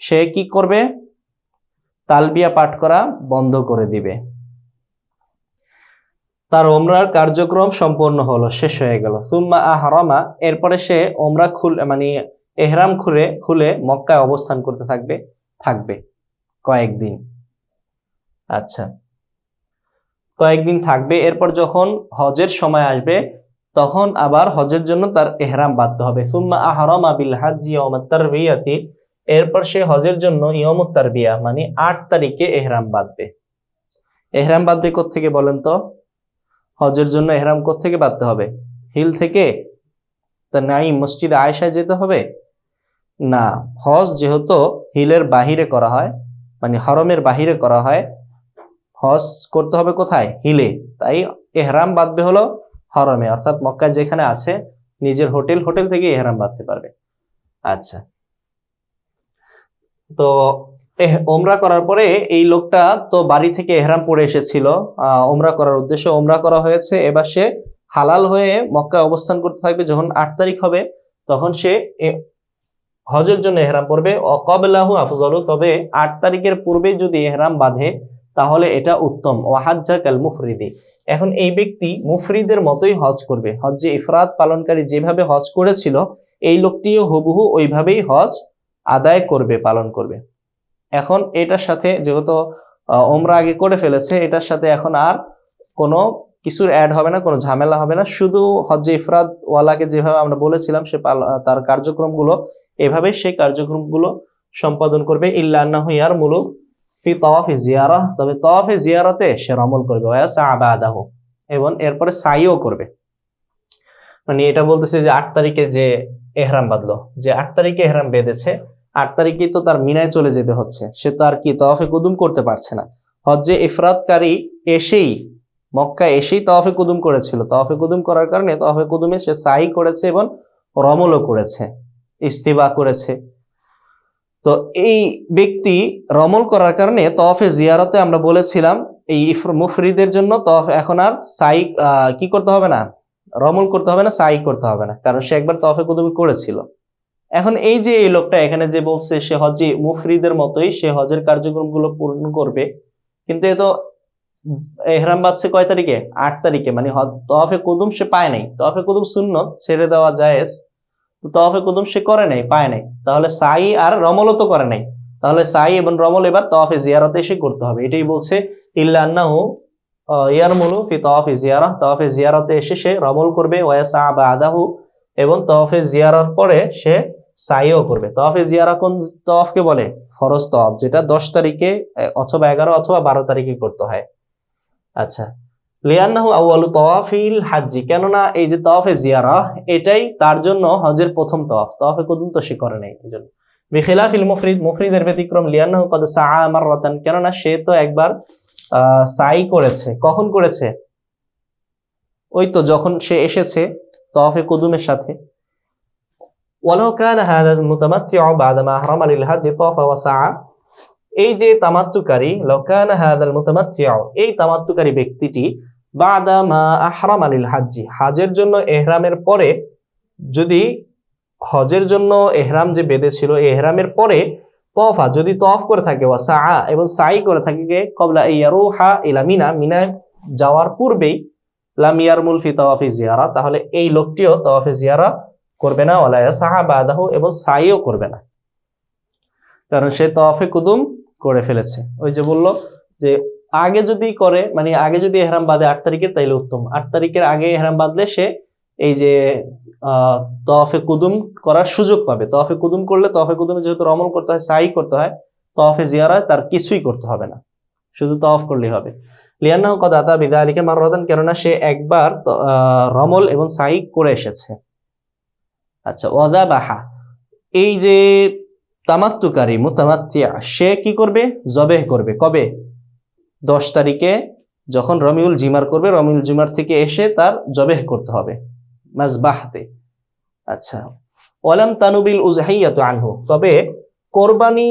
সে কি করবে? তালবিয়া পাঠ করা বন্ধ করে দিবে। তার ওমরার কার্যক্রম সম্পন্ন হলো, শেষ হয়ে গেল। সুম্মা আহরামা, এরপরে সে ওমরা মানে এহরাম খুলে মক্কায় অবস্থান করতে থাকবে কয়েকদিন। আচ্ছা, কয়েকদিন থাকবে। এরপর যখন হজের সময় আসবে তখন আবার হজের জন্য তার এহরাম বাঁধতে হবে। সুম্মা আহরামা বিল হাজ্জি ইয়াউমাত তারবিয়াতি, এরপর সে হজের জন্য ইয়াউমুত তারবিয়া মানে 8 তারিখে এহরাম বাঁধবে। এহরাম বাঁধবে কোত্থেকে বলেন তো? হজের জন্য এহরাম কোত্থেকে বাঁধতে হবে? হিল থেকে? তা নাই মসজিদে আয়েশায় যেতে হবে না। হজ যেহেতু হিলের বাহিরে করা হয়, মানে হরমের বাহিরে করা হয়, হজ করতে হবে কোথায়? হিলে। তাই এহরাম বাঁধবে হলো হরমে, অর্থাৎ মক্কায় যেখানে আছে নিজের হোটেল থেকে এহরাম বাঁধতে পারবে। আচ্ছা, তো ওমরা করার পরে এই লোকটা তো বাড়ি থেকে এহরাম পরে এসেছিল ওমরা করার উদ্দেশ্যে, ওমরা করা হয়েছে, এবার সে হালাল হয়ে মক্কায় অবস্থান করতে থাকবে। যখন 8 তারিখ হবে তখন সে হজের জন্য এহরাম পরবে। অকবলাহু আফজালু, তবে 8 তারিখের পূর্বে যদি এহরাম বাঁধে তাহলে এটা উত্তম। ওয়াহাজ্জা কাল মুফরিদি, এখন এই ব্যক্তি মুফরিদের মতোই হজ করবে। হজ্জে ইফরাদ পালনকারী যেভাবে হজ করেছিল এই লোকটিও হুবহু ওইভাবেই হজ আদায় করবে, পালন করবে। এখন এটার সাথে যেহেতু ওমরা আগে করে ফেলেছে, এটার সাথে এখন আর কোনো কিছুর অ্যাড হবে না, কোনো ঝামেলা হবে না। শুধু হজ্জে ইফরাদ ওয়ালাকে যেভাবে আমরা বলেছিলাম সে তার কার্যক্রমগুলো এভাবে সে কার্যক্রমগুলো সম্পাদন করবে। ইল্লা আন্নাহু ইয়ারমুলু ফি তাওয়াফি জিয়ারাহ, তবে তাওয়াফে জিয়ারাতে সে রমল করবে। ওয়াসা বাদাহু, এবং এরপরে সাইও করবে। মানে এটা বলতেছে যে 8 তারিখে যে এহরাম বাঁধলো, যে 8 তারিখে এহরাম বেঁধেছে, 8 তারিখে তো তার মিনায় চলে যেতে হচ্ছে, সে তো আর কি তাওয়াফে কুদুম করতে পারছে না। হজ্জে ইফরাদকারী এসেই মক্কা এসেই তাওয়াফে কুদুম করেছিল, তাওয়াফে কুদুম করার কারণে তাওয়াফে কুদুমে সে সাই করেছে এবং রমলও করেছে, ইস্তিবা করেছে। তো এই ব্যক্তি রমল করার কারণে তাওয়াফে জিয়ারতে আমরা বলেছিলাম এই মুফরিদের জন্য তাওয়াফ এখন আর সাই কি করতে হবে না, রমল করতে হবে না, সাই করতে হবে না, কারণ সে একবার তাওয়াফে কুদুম করেছিল। এখন এই যে এই লোকটা এখানে যে বলছে সে হজ্জে মুফরিদের মতোই সে হজের কার্যক্রমগুলো পূর্ণ করবে, কিন্তু এ তো এহরাম বাঁধছে কয় তারিখে? 8 তারিখে, মানে তাওয়াফে কুদুম সে পায় নাই। তাওয়াফে কুদুম সুন্নত, ছেড়ে দেওয়া জায়েজ, তো তাওয়াফে কুদুম সে করে নাই, পায় নাই, তাহলে সাই আর রমলও তো করে নাই, তাহলে সাই এবং রমল এবার তাওয়াফে জিয়ারতে এসে করতে হবে। এটাই বলছে ইল্লা আন্নাহু ইয়ারমুলু ফি তাওয়াফি জিয়ারাহ, তাওয়াফে জিয়ারতে এসে সে রমল করবে। ওয়াসা বাদাহু, এবং তাওয়াফে জিয়ারার পরে সে সাইও করবে। তাওয়াফে জিয়ারা কোন তাওয়াফকে বলে? ফরজ তাওয়াফ, যেটা 10 তারিখে অথবা 11 অথবা 12 তারিখে করতে হয়। আচ্ছা, লিআন্নাহু আউয়ালু তাওয়াফিল হাজ্জি, কেননা এই যে তাওয়াফে জিয়ারা এটাই তার জন্য হজের প্রথম তাওয়াফ, তাওয়াফে কুদুম তো সে করে নাই এজন্য। বিখিলাফিল মুফরিদ, মুফরিদের ব্যতিক্রম, লিআন্নাহু ক্বাদ সাআ মাররাতান, কেননা সে তো একবার সাই করেছে। কখন করেছে? ওই তো যখন সে এসেছে তাওয়াফে কুদুমের সাথে। ওয়ালাউ কানা হাযা মুতামাত্তিউ বা'দা মা আহরামা লিল হাজ্জি তাওয়াফা ওয়া সাআ, এই যে তামাত্তুকারী, লাউ কানা হাযাল মুতামাত্তিউ, এই তামাত্তুকারী ব্যক্তিটি বা'দা মা আহরামা লিল হাজ্জি, হজের জন্য ইহরামের পরে, যদি হজের জন্য ইহরাম যে বেঁধেছিল ইহরামের পরে তাওয়াফা, যদি তাওয়াফ করে থাকে, ওয়া সাআ, এবং সাই করে থাকে, কবলা ইয়ারুহা ইলা মিনা, মিনায় যাওয়ার পূর্বেই, লাম ইয়ারমুল ফি তাওয়াফি জিয়ারা, তাহলে এই লোকটিও তাওয়াফে জিয়ারা করবে না, ওয়ালা ইয়াসআ বাদাহু, এবং সাইও করবে না, কারণ সে তাওয়াফে কুদুম করে ফেলেছে। ওই যে বলল যে আগে যদি করে, মানে আগে যদি ইহরাম বাঁধে 8 তারিখের, তাইলে উত্তম। 8 তারিখের আগে ইহরাম বাঁধলে সে এই যে তাওয়াফে কুদুম করার সুযোগ পাবে। তাওয়াফে কুদুম করলে, তাওয়াফে কুদুমে যেহেতু রমল করতে হয়, সাই করতে হয়, তাওয়াফে জিয়ারায় তার কিছুই করতে হবে না, শুধু তাওয়াফ করলেই হবে। লিয়ান্নাহু ক্বাদ আতা বিযালিকা মাররাতান, কেননা সে একবার রমল এবং সাই করে এসেছে। আচ্ছা, ওয়াযাবাহা, এই যে তামাত্তুকারী মুতামাত্তিয়া, সে কি করবে? জবেহ করবে। কবে? 10 তারিখে যখন রমিউল জিমার করবে, রমিউল জিমার থেকে এসে তার জবেহ করতে হবে মাযবাহতে। আচ্ছা, ওয়ালাম তানুবিল উযহিয়াতু আনহু, তবে কোরবানি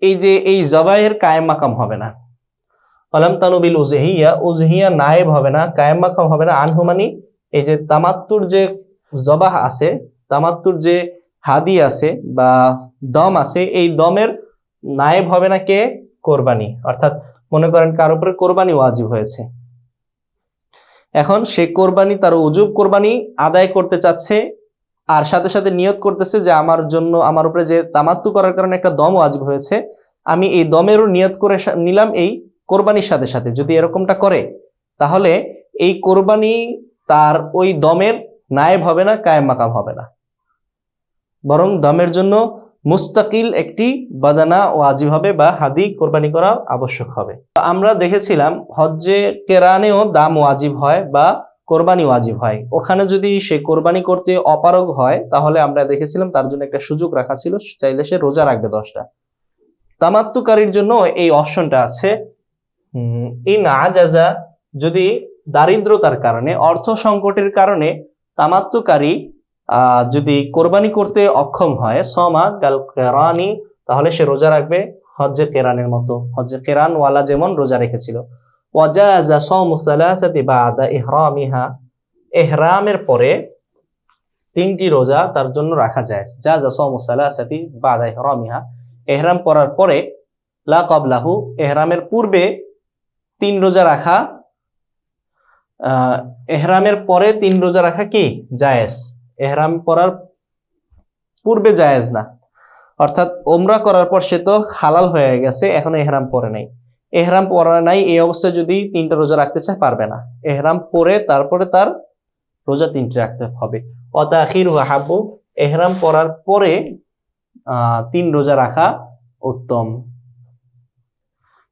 এই যে এই জবাহের কায়েম মাকাম হবে না। ওয়ালাম তানুবিল উযহিয়া, উযহিয়া নায়েব হবে না, কায়েম মাকাম হবে না। আনহু মানে এই যে তামাত্তুর যে জবাহ আছে, তামাত্তুর যে হাদি আছে বা দম আছে, এই দমের নায়েব হবে না কে? কোরবানি। অর্থাৎ মনে করেন কার উপরে কোরবানি ওয়াজিব হয়েছে, এখন সে কোরবানি, তার উজুব কোরবানি আদায় করতে চাচ্ছে, আর সাথে সাথে নিয়ত করতেছে যে আমার জন্য, আমার উপরে যে তামাত্তু করার কারণে একটা দম ওয়াজিব হয়েছে, আমি এই দমেরও নিয়ত করে নিলাম এই কোরবানির সাথে সাথে। যদি এরকমটা করে, তাহলে এই কোরবানি তার ওই দমের নায়েব হবে না, কায়েম মাকাম হবে না, বরং দমের জন্য মুস্তাকিল একটি বাদানা ওয়াজিব হবে বা হাদি কোরবানি করা আবশ্যক হবে। আমরা দেখেছিলাম হজ্জে কেরানেও দাম ওয়াজিব হয় বা কোরবানি ওয়াজিব হয়। ওখানে যদি সে কোরবানি করতে অপারগ হয়, তাহলে আমরা দেখেছিলাম তার জন্য একটা সুযোগ রাখা ছিল, চাইলে সে রোজা রাখবে 10টা। তামাত্তুকারীর জন্য এই অপশনটা আছে, ইন আজাজা, যদি দারিদ্রতার কারণে, অর্থ সংকটের কারণে তামাত্তুকারী যদি কোরবানি করতে অক্ষম হয়, সমা কাল কেরানি, তাহলে সে রোজা রাখবে হজ্জে কেরানের মতো, হজ্জে কেরান ওয়ালা যেমন রোজা রেখেছিল। ওয়াজাযা সাওমু সালাসাতি বাদা ইহরামিহা, ইহরামের পরে 3টি রোজা তার জন্য রাখা যায়। জাযা সাওমু সালাসাতি বাদা ইহরামিহা, ইহরাম পরার পরে, লা ক্বাবলাহু, ইহরামের পূর্বে 3 রোজা রাখা, ইহরামের পরে 3 রোজা রাখা কি জায়েজ, ইহরাম পরার পূর্বে জায়েজ না। অর্থাৎ ওমরা করার পর সে তো হালাল হয়ে গেছে, এখনো ইহরাম পরে নাই, ইহরাম পরা নাই, এই অবস্থায় যদি 3টা রোজা রাখতে চায় পারবে না, ইহরাম পরে তারপরে তার রোজা 3টি রাখতে হবে। ওয়া তাখিরু হাব্বু, ইহরাম পরার পরে 3 রোজা রাখা উত্তম।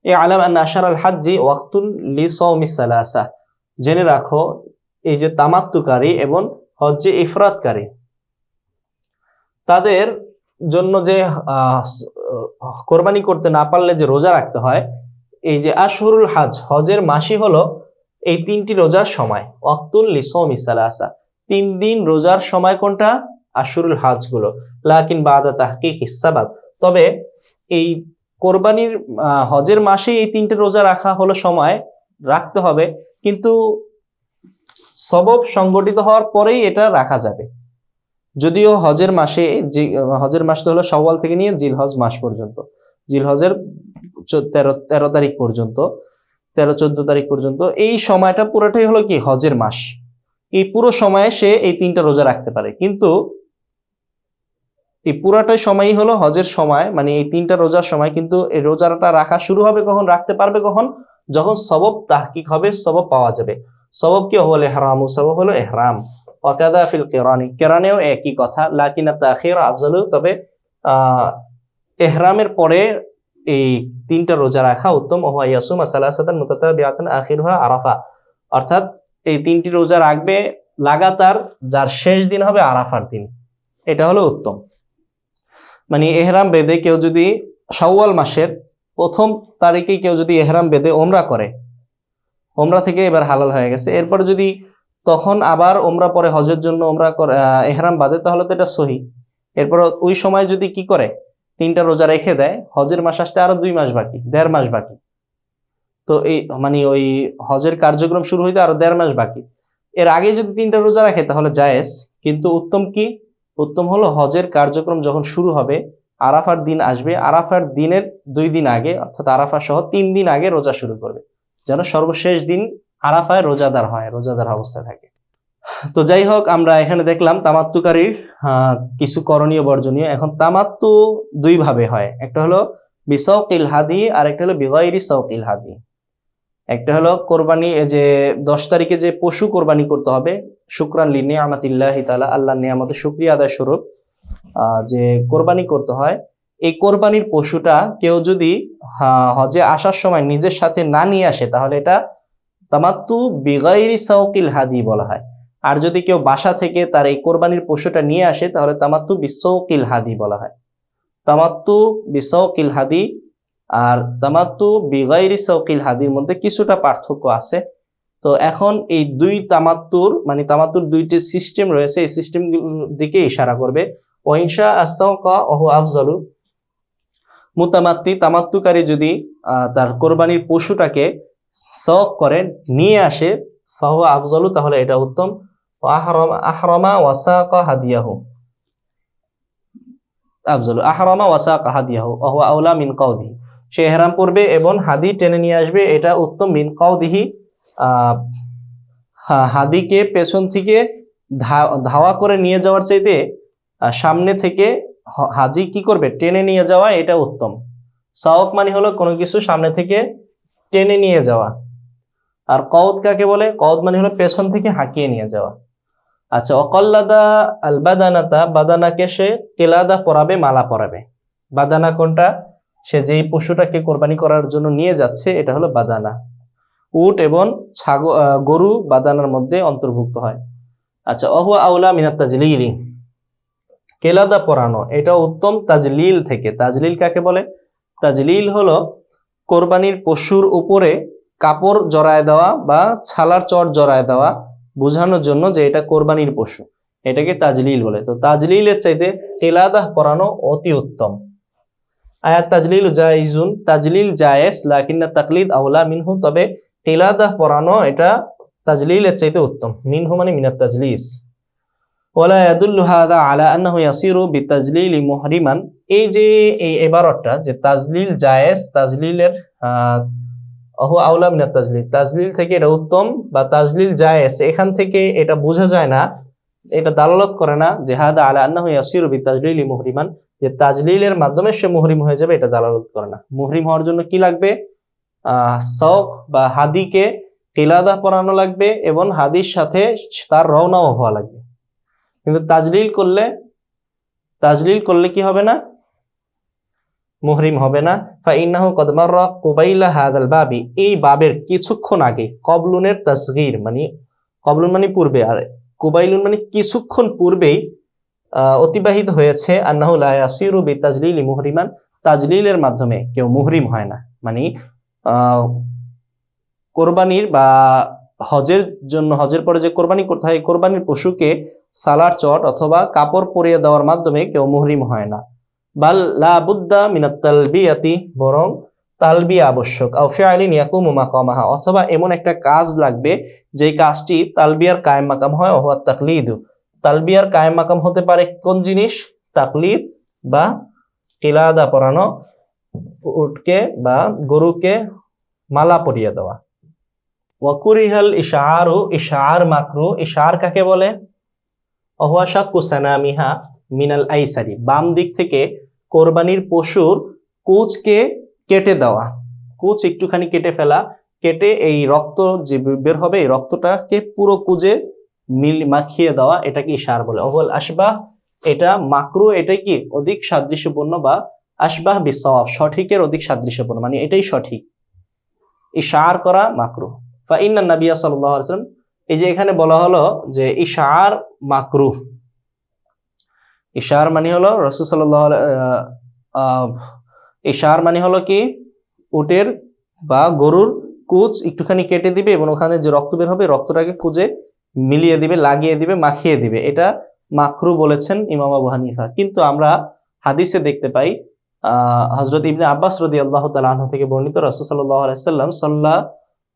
আলাম আন্না আশারাল হাজ্জি ওয়াক্তুন লিসাওমিস সালাসা, জেনে রাখো এই যে তামাত্তুকারী এবং হজ্জে ইফরাদকারী, তাদের জন্য যে কোরবানি করতে না পারলে যে রোজা রাখতে হয়, এই যে আশহুরুল হাজ, হজের মাসই হলো এই 3টি রোজার সময়। ওয়াক্তুন লিসাওমিস সালাসা, 3 দিন রোজার সময় কোনটা? আশহুরুল হাজ গুলো। লাকিন বাদা তাহকিকিস সাবাব, তবে এই কোরবানির হজের মাসে এই 3টে রোজা রাখা হলো সময়, রাখতে হবে, কিন্তু সবব সংগঠিত হওয়ার পরেই এটা রাখা যাবে। যদিও হজের মাসে, যে হজের মাসটা হলো শাওয়াল থেকে নিয়ে জিলহজ মাস পর্যন্ত, জিলহজের 13 তারিখ পর্যন্ত, 13-14 তারিখ পর্যন্ত, এই সময়টা পুরোটাই হলো কি হজের মাস। এই পুরো সময়ে সে এই 3টা রোজা রাখতে পারে, কিন্তু এই পুরাটাই সময়ই হলো হজের সময়, মানে এই 3টা রোজার সময়। কিন্তু এই রোজাটা রাখা শুরু হবে কখন, রাখতে পারবে কখন? যখন সবব তাহকিক হবে, সবব পাওয়া যাবে। সবব কি হলো? ইহরাম, সবব হলো ইহরাম। ওয়াকাদা ফিল কিরানি, কিরানেও একই কথা, লাকিন তাখির আফজালু, তবে ইহরামের পরে এই 3টা রোজা রাখা উত্তম। ওয়া ইয়াসুমা সালাসাতান মুতাতাবিআতান আখিরুহা আরাফা, অর্থাৎ এই 3টি রোজা রাখবে লাগাতার, যার শেষ দিন হবে আরাফার দিন, এটা হলো উত্তম। মানে ইহরাম বেঁধে কেউ যদি শাওয়াল মাসের 1ম তারিখে কেউ যদি ইহরাম বেঁধে ওমরা করে, ওমরা থেকে এবার হালাল হয়ে গেছে, এরপর যদি তখন আবার ওমরা পরে হজের জন্য ওমরা ইহরাম বাঁধে, তাহলে তো এটা সহি। এরপর ওই সময় যদি কি করে 3টা রোজা রেখে দেয়, হজের মাস আসতে আরো 2 মাস বাকি, 1.5 মাস বাকি, তো এই মানে ওই হজের কার্যক্রম শুরু হইতে আরো 1.5 মাস বাকি, এর আগে যদি 3টা রোজা রাখে তাহলে জায়েজ। কিন্তু উত্তম কি? উত্তম হলো হজের কার্যক্রম যখন শুরু হবে, আরাফার দিন আসবে, আরাফার দিনের 2 দিন আগে, অর্থাৎ আরাফা সহ 3 দিন আগে রোজা শুরু করবে, যেন সর্বশেষ দিন আরাফায় রোজাদার হয়, রোজাদার অবস্থায় থাকে। তো যাই হোক, আমরা এখানে দেখলাম তামাত্তুকারীর কিছু করণীয় বর্জনীয়। এখন তামাত্তু দুই ভাবে হয়, একটা হলো বিসাউকিল হাদি আর একটা হলো বিগাইরি সাউকিল হাদি। একটা হলো কোরবানি, যে 10 তারিখে যে পশু কোরবানি করতে হবে, শুকরান লি নিয়ামাতিল্লাহি তাআলা, আল্লাহর নিয়ামতের শুকরিয়া আদায় স্বরূপ যে কোরবানি করতে হয়, এই কোরবানির পশুটা কেউ যদি হজে আসার সময় নিজের সাথে না নিয়ে আসে তাহলে এটা তামাত্তু বিগাইরি সাউকিল হাদি বলা হয়। আর যদি কেউ বাসা থেকে তার এই কোরবানির পশুটা নিয়ে আসে তাহলে তামাত্তু বিসাউকিল হাদি বলা হয়। তামাত্তু বিসাউকিল হাদি আর তামাত্তু বিগাইরি সাউকিল হাদির মধ্যে কিছুটা পার্থক্য আছে। তো এখন এই দুই তামাত্তুর মানে তামাত্তুর দুইটি সিস্টেম রয়েছে, এই সিস্টেম দিকে ইশারা করবে। ওয়াইনশা আসাউকা ওহু আফজালু, মুতামাত্তি তামাত্তুকারী যদি তার কোরবানির পশুটাকে সক করে নিয়ে আসে, ফাহু আফজালু, তাহলে এটা উত্তম। আহরামা ওয়াসাকা হাদিয়াহু আফজালু, আহরামা ওয়াসাকা হাদিয়াহু ওহু আউলা মিন কাউদিহি, সে ইহরাম পরবে এবং হাদি টেনে নিয়ে আসবে, এটা উত্তম। মিন কাউদিহি, হাদিকে পেছন থেকে ধাওয়া করে নিয়ে যাওয়ার চাইতে সামনে থেকে হাজি কি করবে, টেনে নিয়ে যাওয়া, এটা উত্তম। সাওক মানে হলো কোনো কিছু সামনে থেকে টেনে নিয়ে যাওয়া। আর কওদ কাকে বলে? কওদ মানে হলো পেছন থেকে হাঁকিয়ে নিয়ে যাওয়া। আচ্ছা, অকল্লাদা আল বাদানাতা, বাদানাকে সে কেলাদা পরাবে, মালা পরাবে। বাদানা কোনটা? সে যেই পশুটাকে কোরবানি করার জন্য নিয়ে যাচ্ছে এটা হলো বাদানা। উট এবং গরু বাদানার মধ্যে অন্তর্ভুক্ত হয়। আচ্ছা, অহুয়া আউলা মিনাত তাজলিলি, কেলাদা পরানো এটা উত্তম তাজলিল থেকে। তাজলিল কাকে বলে? তাজলিল হলো কোরবানির পশুর উপরে কাপড় জড়ায় দেওয়া বা ছালার চট জড়ায় দেওয়া, বোঝানোর জন্য যে এটা কোরবানির পশু, এটাকে তাজলিল বলে। তো তাজলিলের চাইতে কেলাদা পরানো অতি উত্তম। আয়াত তাজলিল জায়েজুন, তাজলিল জায়েজ, লাকিন্না তাকলিদ আউলা মিনহু, তবে কেলাদা পরানো এটা তাজলিলের চাইতে উত্তম। মিনহু মানে মিনাত তাজলিস। ওয়ালা ইয়াদুল্লু হাযা আলা আন্নাহু ইয়াসিরু বিতাজলিলি মুহরিমান, এই যে এই ইবারতটা যে তাজলিল জায়েজ, তাজলিলের অহু আউলা মিনাত তাজলিল, তাজলিল থেকে এটা উত্তম বা তাজলিল জায়েজ, এখান থেকে এটা বোঝা যায় না, এটা দালালত করে না যে হাদা আলা আন্নাহু ইয়াসিরু বিতাজলিলি মুহরিমান, যে তাজলিলের মাধ্যমে সে মুহরিম হয়ে যাবে, এটা দালালত করে না। মুহরিম হওয়ার জন্য কি লাগবে? সওক বা হাদিকে কিলাদা পরানো লাগবে এবং হাদির সাথে তার রওনাও হওয়া লাগবে। কিন্তু তাজলিল করলে কি হবে না? মুহরিম হবে না। ফাইন্নাহু কদ মাররা কুবাইলা হাযাল বাবি, এই বাবের কিছুক্ষণ আগে, কবলুনের তাসগীর মানে কবলুন মানে পূর্বে, আর কুবাইলুন মানে কিছুক্ষণ পূর্বেই অতিবাহিত হয়েছে। আন্নাহু লা ইয়াসিরু বিতাজলিলি মুহরিমান, তাজলিলের মাধ্যমে কেউ মুহরিম হয় না। মানে কোরবানির বা হজের জন্য, হজের পরে যে কোরবানি করতে হয়, কোরবানির পশুকে সালার চট অথবা কাপড় পরিয়ে দেওয়ার মাধ্যমে কেউ মুহরিম হয় না। বাল লা বুদ্দা মিনাত তালবিয়াতি, বরং তালবিয়া আবশ্যক। আও ফিআলিন ইয়াকুমু মাকামাহা, অথবা এমন একটা কাজ লাগবে যে কাজটি তালবিয়ার কায়েম মাকাম হয়। ওয়া তাকলিদু, তালবিয়ার কায়েম মাকাম হতে পারে কোন জিনিস? তাকলিদ বা কিলাদা পরানো, উটকে বা গরুকে মালা পরিয়ে দেওয়া। ওয়াকুরিহাল ইশআরু, ইশআর মাকরু। ইশআর কাকে বলে? ওয়া শাক্কু সানামিহা মিনাল আইসারি, বাম দিক থেকে কোরবানির পশুর কুচকে কেটে দেওয়া, কুচ একটুখানি কেটে ফেলা, কেটে এই রক্ত যে বের হবে এই রক্তটাকে পুরো কুজে মাখিয়ে দেওয়া, এটাকে ইশআর বলে। ওয়াল আশবাহ, এটা মাকরু, এটা কি অধিক সাদৃশ্যপূর্ণ, বা আশবাহ বিসওয়াব, সঠিকের অধিক সাদৃশ্যপূর্ণ, মানে এটাই সঠিক। ইশআর করা মাকরু। ফাইন্নান নাবিয়্যা সাল্লাল্লাহু আলাইহি ওয়াসাল্লাম, এই যে এখানে বলা হলো যে ইশআর মাকরুহ, ইশআর মানে হলো রাসূল সাল্লাল্লাহু আলাইহি ইশআর মানে হলো কি, উটের বা গরুর কুচ একটুখানি কেটে দিবে এবং ওখানে যে রক্ত বের হবে রক্তটাকে কুজে মিলিয়ে দিবে, লাগিয়ে দিবে, মাখিয়ে দিবে, এটা মাকরু বলেছেন ইমাম আবু হানিফা। কিন্তু আমরা হাদিসে দেখতে পাই হযরত ইবনে আব্বাস রাদিয়াল্লাহু তাআলা আনহু থেকে বর্ণিত, রাসূল সাল্লাল্লাহু আলাইহি ওয়াসাল্লাম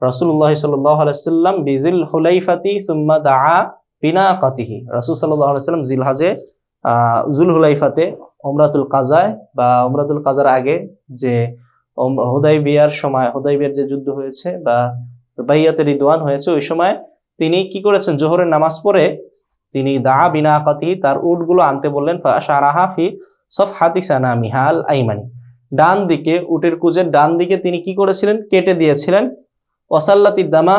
রাসূলুল্লাহ সাল্লাল্লাহু আলাইহি ওয়াসাল্লাম বিজিল হুলাইফাতি সুম্মা দাআ বিনাকাতিহি, রাসূল সাল্লাল্লাহু আলাইহি ওয়াসাল্লাম জিলহজে জুল হুলাইফাতে উমরাতুল কাজায় বা উমরাতুল কাজার আগে যে হুদাইবিয়ার সময়, হুদাইবিয়ার যে যুদ্ধ হয়েছে বা বাইয়াতে রিদওয়ান হয়েছে, ওই সময় তিনি কি করেছেন, জোহরের নামাজ পড়ে তিনি দা বিনাকাতি তার উটগুলো আনতে বললেন, ফাশারাহা ফি সফহাতি সানামিহাল আইমানি, ডান দিকে, উটের কুজের ডান দিকে তিনি কি করেছিলেন, কেটে দিয়েছিলেন। ওয়াসাল্লাতি দামা,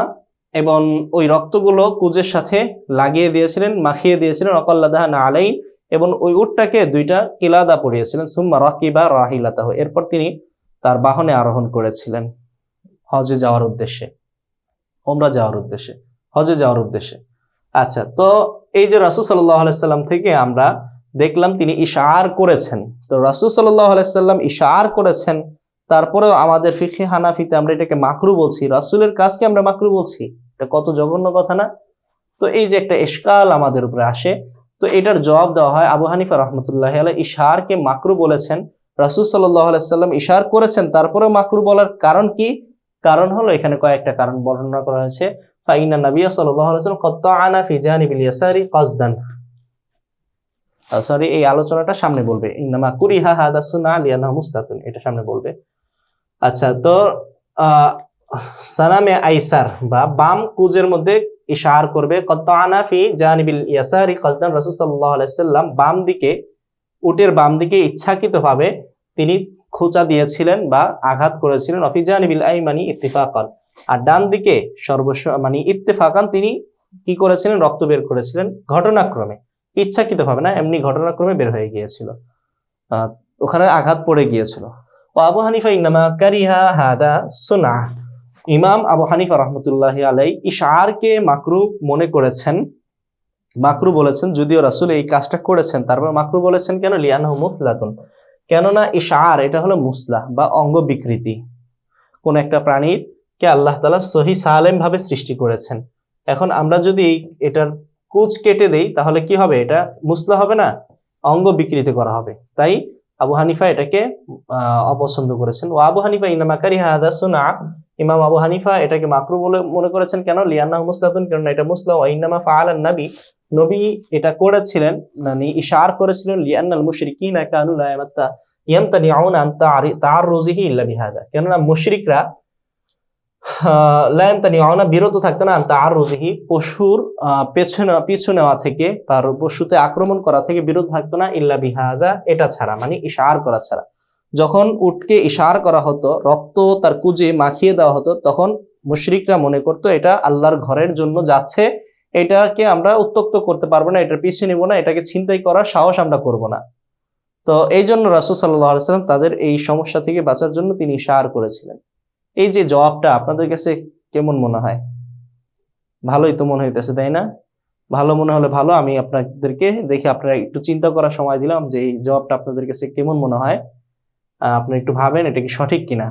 এবং ওই রক্তগুলো কুজের সাথে লাগিয়ে দিয়েছিলেন, মাখিয়ে দিয়েছিলেন। অকাল্লাদাহা না আলাই, এবং ওই উটটাকে দুইটা কিলাদা পরিয়েছিলেন। সুম্মা রাকিবা রাহিলাতাহু, এরপর তিনি তার বাহনে আরোহণ করেছিলেন হজে যাওয়ার উদ্দেশ্যে, ওমরা যাওয়ার উদ্দেশ্যে, হজে যাওয়ার উদ্দেশ্যে। আচ্ছা, তো এই যে রাসূল সাল্লাল্লাহু আলাইহি সাল্লাম থেকে আমরা দেখলাম তিনি ইশার করেছেন। তো রাসূল সাল্লাল্লাহু আলাইহি সাল্লাম ইশার করেছেন, তারপরেও আমাদের ফিকহে হানাফিতে আমরা এটাকে মাকরু বলছি, রাসূলের কাজকে আমরা মাকরু বলছি। এটা কত জঘন্য কথা না? তো এই যে একটা ইশকাল আমাদের উপরে আসে, তো এটার জবাব দেওয়া হয় আবু হানিফা রাহমাতুল্লাহি আলাইহি ইশারকে মাকরু বলেছেন, রাসূল সাল্লাল্লাহু আলাইহি সাল্লাম ইশার করেছেন, তারপরেও মাকরু বলার কারণ কি? কারণ হলো এখানে কয়েকটা কারণ বর্ণনা করা হয়েছে। ফাইন্না নাবিয়্যা সাল্লাল্লাহু আলাইহি ওয়াসাল্লাম ক্বাদ তাআনা ফি জানিবিল ইয়াসারি কাসদান, সরি এই আলোচনাটা সামনে বলবে, ইন্নামা কুরিহা হাদা সুন্নাহ লিআন্নাহু মুস্তাতুন, এটা সামনে বলবে। আচ্ছা, তো সানামে আইসার বা বাম কুজের মধ্যে ইশার করবে। ক্বাদ তাআনা ফি জানিবিল ইয়াসারি কাসদান, রাসূল সাল্লাল্লাহু আলাইহি সাল্লাম বাম দিকে, উটের বাম দিকে ইচ্ছাকৃতভাবে তিনি খোঁচা দিয়েছিলেন বা আঘাত করেছিলেন। অফি জানিবিল আইমানি ইত্তিফাকান, আর ডান দিকে মানে ইত্তেফাকান তিনি কি করেছিলেন, রক্ত বের করেছিলেন ঘটনাক্রমে, ইচ্ছাকৃতভাবে না, এমনি ঘটনাক্রমে বের হয়ে গিয়েছিল, ওখানে আঘাত পড়ে গিয়েছিল। ও আবু হানিফা ইন্নামা কারিহা হাদা সুন্নাহ, ইমাম আবু হানিফা রাহমাতুল্লাহি আলাইহি ইশআরকে মাকরু মনে করেছেন, মাকরু বলেছেন, যদিও রাসূল এই কাজটা করেছেন, তারপর মাকরু বলেছেন কেন? লিআনহু মুসলাতুন, কেননা ইশআর এটা হলো মুসলাহ বা অঙ্গ বিকৃতি, কোন একটা প্রাণীর কে আল্লাহ তাআলা সহি সালেম ভাবে সৃষ্টি করেছেন। এখন আমরা যদি এটার কুচ কেটে দেই তাহলে কি হবে? এটা মুসলা হবে না, অঙ্গ বিকৃতি করা হবে। তাই আবু হানিফা এটাকে অপছন্দ করেছেন। ও আবু হানিফা ইন্নামা কারিহা হাদা সুন্নাহ, ইমাম আবু হানিফা এটাকে মাকরু বলে মনে করেছেন কেন? লিআন্নাহু মুসলাতুন, কারণ এটা মুসলা। ওয়া ইন্নামা ফাআলান নবী, নবী এটা করেছিলেন, মানে ইশার করেছিলেন, লিআন্নাল মুশরিকিনা কানু লা ইয়ামতানিউনা আন তাআররুজিহি ইল্লা বিহাদা, কেননা মুশরিকরা লা ইয়ামতানিউনা বিরত থাকতো না আন তাআররুজিহি, পশুর পিছু নেওয়া থেকে, তার পশুতে আক্রমণ করা থেকে বিরত থাকতো না, ইল্লা বিহাদা, এটা ছাড়া, মানে ইশার করা ছাড়া। যখন উটকে ইশার করা হতো, রক্ত তার কুজে মাখিয়ে দেওয়া হতো, তখন মুশরিকরা মনে করতো এটা আল্লাহর ঘরের জন্য যাচ্ছে, এটাকে আমরা উত্তক্ত করতে পারবো না, এটার পিছু নিব না, এটাকে ছিনতাই করার সাহস আমরা করব না। তো এই জন্য রাসূল সাল্লাল্লাহু আলাইহি ওয়াসাল্লাম তাদের এই সমস্যা থেকে বাঁচার জন্য তিনি ইশার করেছিলেন। এই যে জবাবটা আপনাদের কাছে কেমন মনে হয়? ভালোই তো মনে হইতেছে, তাই না? ভালো মনে হলে ভালো, আমি আপনাদেরকে দেখে আপনারা একটু চিন্তা করার সময় দিলাম যে এই জবাবটা আপনাদের কাছে কেমন মনে হয়, আপনি একটু ভাবেন এটা কি সঠিক কিনা।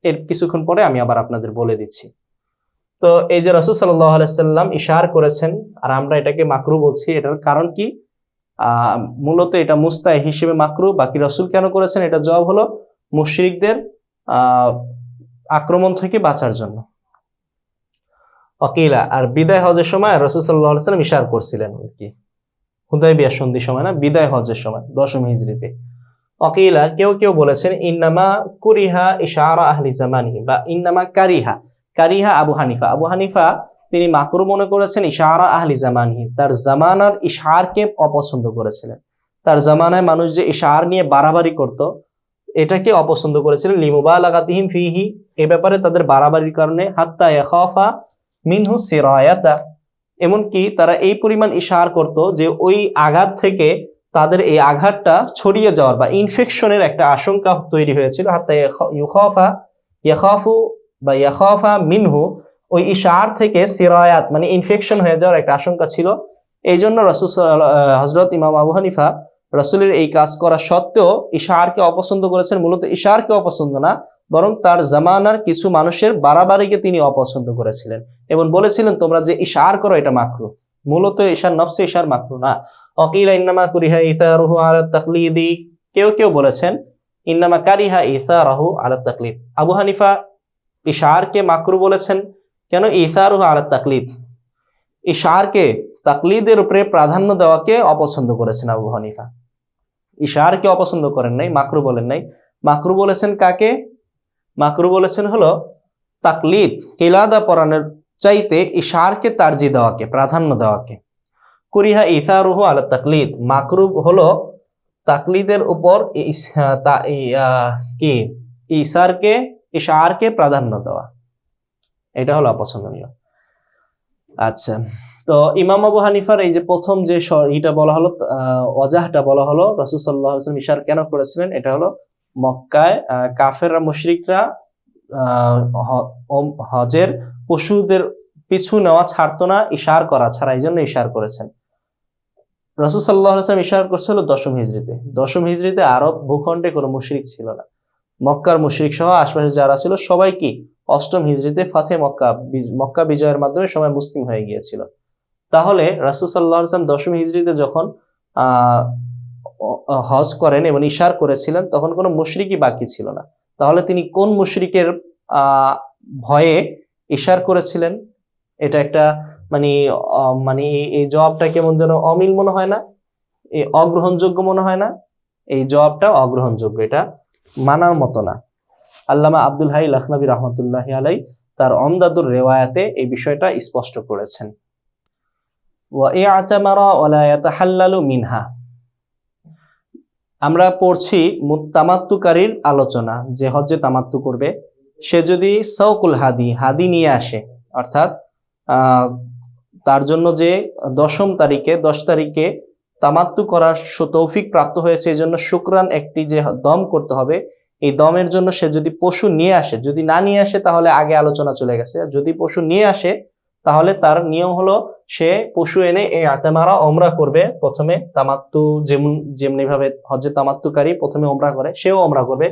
এর কিছুক্ষণ পরে আমি আবার আপনাদের বলে দিচ্ছি। তো এই যে রাসূল সাল্লাল্লাহু আলাইহি সাল্লাম ইশার করেছেন আর আমরা এটাকে মাকরু বলছি, এটার কারণ কি? মূলত এটা মুস্তাহ হিসেবে মাকরু। বাকি রাসূল কেন করেছেন? এটা জবাব হলো মুশরিকদের আক্রমণ থেকে বাঁচার জন্য। অকিলা, আর বিদায় হজের সময় রাসূল সাল্লাল্লাহু আলাইহি সাল্লাম ইশার করছিলেন কি? হুদায়বিয়া সন্ধির সময় না, বিদায় হজের সময় 10ম হিজরিতে। অকিলা, কেউ কেউ বলেছেন ইন্নামা কুরিহা ইশারা আহলি জামানিহি, বা ইন্নামা কারিহা, কারিহা আবু হানিফা, আবু হানিফা তিনি মাকরু মনে করেছেন ইশারা আহলি জামানিহি, তার জামানার ইশারকে অপছন্দ করেছিলেন। তার জামানায় মানুষ যে ইশার নিয়ে বাড়াবাড়ি করত, এটাকে অপছন্দ করেছিলেন। লিমুবালাগাতিহিম ফিহি, এ ব্যাপারে তাদের বাড়াবাড়ির কারণে, হাত্তা ইয়াখাফা মিনহু সিরায়াতা, এমনকি তারা এই পরিমাণ ইশার করত যে ওই আঘাত থেকে তাদের এই আঘাতটা ছড়িয়ে যাওয়ার বা ইনফেকশনের একটা আশঙ্কা তৈরি হয়েছিল। হাত্তা ইয়াখাফা মিনহু, ওই ইশার থেকে সিরায়াত মানে ইনফেকশন হয়ে যাওয়ার একটা আশঙ্কা ছিল। এই জন্য হযরত ইমাম আবু হানিফা রাসূলের এই কাজ করা সত্ত্বেও ইশারকে অপছন্দ করেছেন। মূলত ইশারকে অপছন্দ না, বরং তার জামানার কিছু মানুষের বাড়াবাড়িকে তিনি অপছন্দ করেছিলেন এবং বলেছিলেন তোমরা যে ইশার করো এটা মাকরু। মূলত ইশার নফসে ইশার মাকরু না। অকিলা ইন্নামা কুরিহা ইসারুহু আলা তাকলিদি, কেউ কেউ বলেছেন ইন্নামা কারিহা ইসারুহু আলা তাকলিদ। আবু হানিফা ইশারকে মাকরু বলেছেন কেন? ইসারুহু আলা তাকলিদ, ইশারকে তাকলিদের উপরে প্রাধান্য দেওয়াকে অপছন্দ করেছেন আবু হানিফা। ইশারকে অপছন্দ করেন নাই, মাকরু বলেন নাই। মাকরু বলেছেন কাকে? মাকরু বলেছেন হলো তাকলিদ কিলাদা পরানোর চাইতে ইশারকে তারজি দেওয়াকে, প্রাধান্য দেওয়াকে। কুরিহা ইসারুহু আলা তাকলিদ, মাকরুহ হলো তাকলিদের উপর কি ইশারকে প্রাধান্য দেওয়া, এটা হলো অপছন্দনীয়। আচ্ছা, তো ইমাম আবু হানিফার এই যে প্রথম যে এটা বলা হলো, ওয়াজাহটা বলা হলো রাসূল সাল্লাল্লাহু আলাইহি ওয়াসাল্লাম ইশার কেন করেছিলেন, এটা হলো মক্কায় কাফেররা মুশরিকরা হজের পশুদের পিছু নেওয়া ছাড়তো না ইশার করা ছাড়া, এই জন্য ইশার করেছেন। রাসূল সাল্লাল্লাহু আলাইহি ওয়াসাল্লাম ইশার করছিল 10ম হিজরিতে। 10ম হিজরিতে আরব ভূখণ্ডে কোনো মুশরিক ছিল না, মক্কার মুশরিক সহ আশপাশে যারা ছিল সবাই কি 8ম হিজরিতে ফাতে মক্কা বিজয়ের মাধ্যমে সবাই মুসলিম হয়ে গিয়েছিল। তাহলে রাসূল সাল্লাল্লাহু আলাইহি ওয়াসাল্লাম 10ম হিজরিতে যখন হজ করেন এবং ইশার করেছিলেন, তখন কোনো মুশরিকই বাকি ছিল না। তাহলে তিনি কোন মুশরিকের ভয়ে ইশার করেছিলেন? এটা একটা মানে এই জবাবটা কেমন যেন অমিল মনে হয় না, এই অগ্রহণযোগ্য মনে হয় না? এই জবাবটা অগ্রহণযোগ্য, এটা মানার মতো না। আল্লামা আব্দুল হাই লখনবী রহমতুল্লাহি আলাই তার অমদাদুর রেওয়ায়াতে এই বিষয়টা স্পষ্ট করেছেন। ওয়া ইয়াতামারা ওয়ালা ইয়াতাহাল্লালু মিনহা, আমরা পড়ছি তামাত্তুকারীর আলোচনা, যে হজ্জে তামাত্তু করবে সে যদি সাওকুল হাদি নিয়ে আসে, অর্থাৎ তার জন্য যে 10 তারিখে তামাত্তু করার তৌফিক প্রাপ্ত হয়েছে, এই জন্য শুকরান একটি যে দম করতে হবে, এই দমের জন্য সে যদি পশু নিয়ে আসে, যদি না নিয়ে আসে তাহলে আগে আলোচনা চলে গেছে, যদি পশু নিয়ে আসে তাহলে তার নিয়ম হলো সে পশু এনে এই আতেমারা ওমরা করবে। প্রথমে তামাত্তু যেমনি ভাবে হজ্জে তামাত্তুকারী প্রথমে ওমরা করে, সেও ওমরা করবে।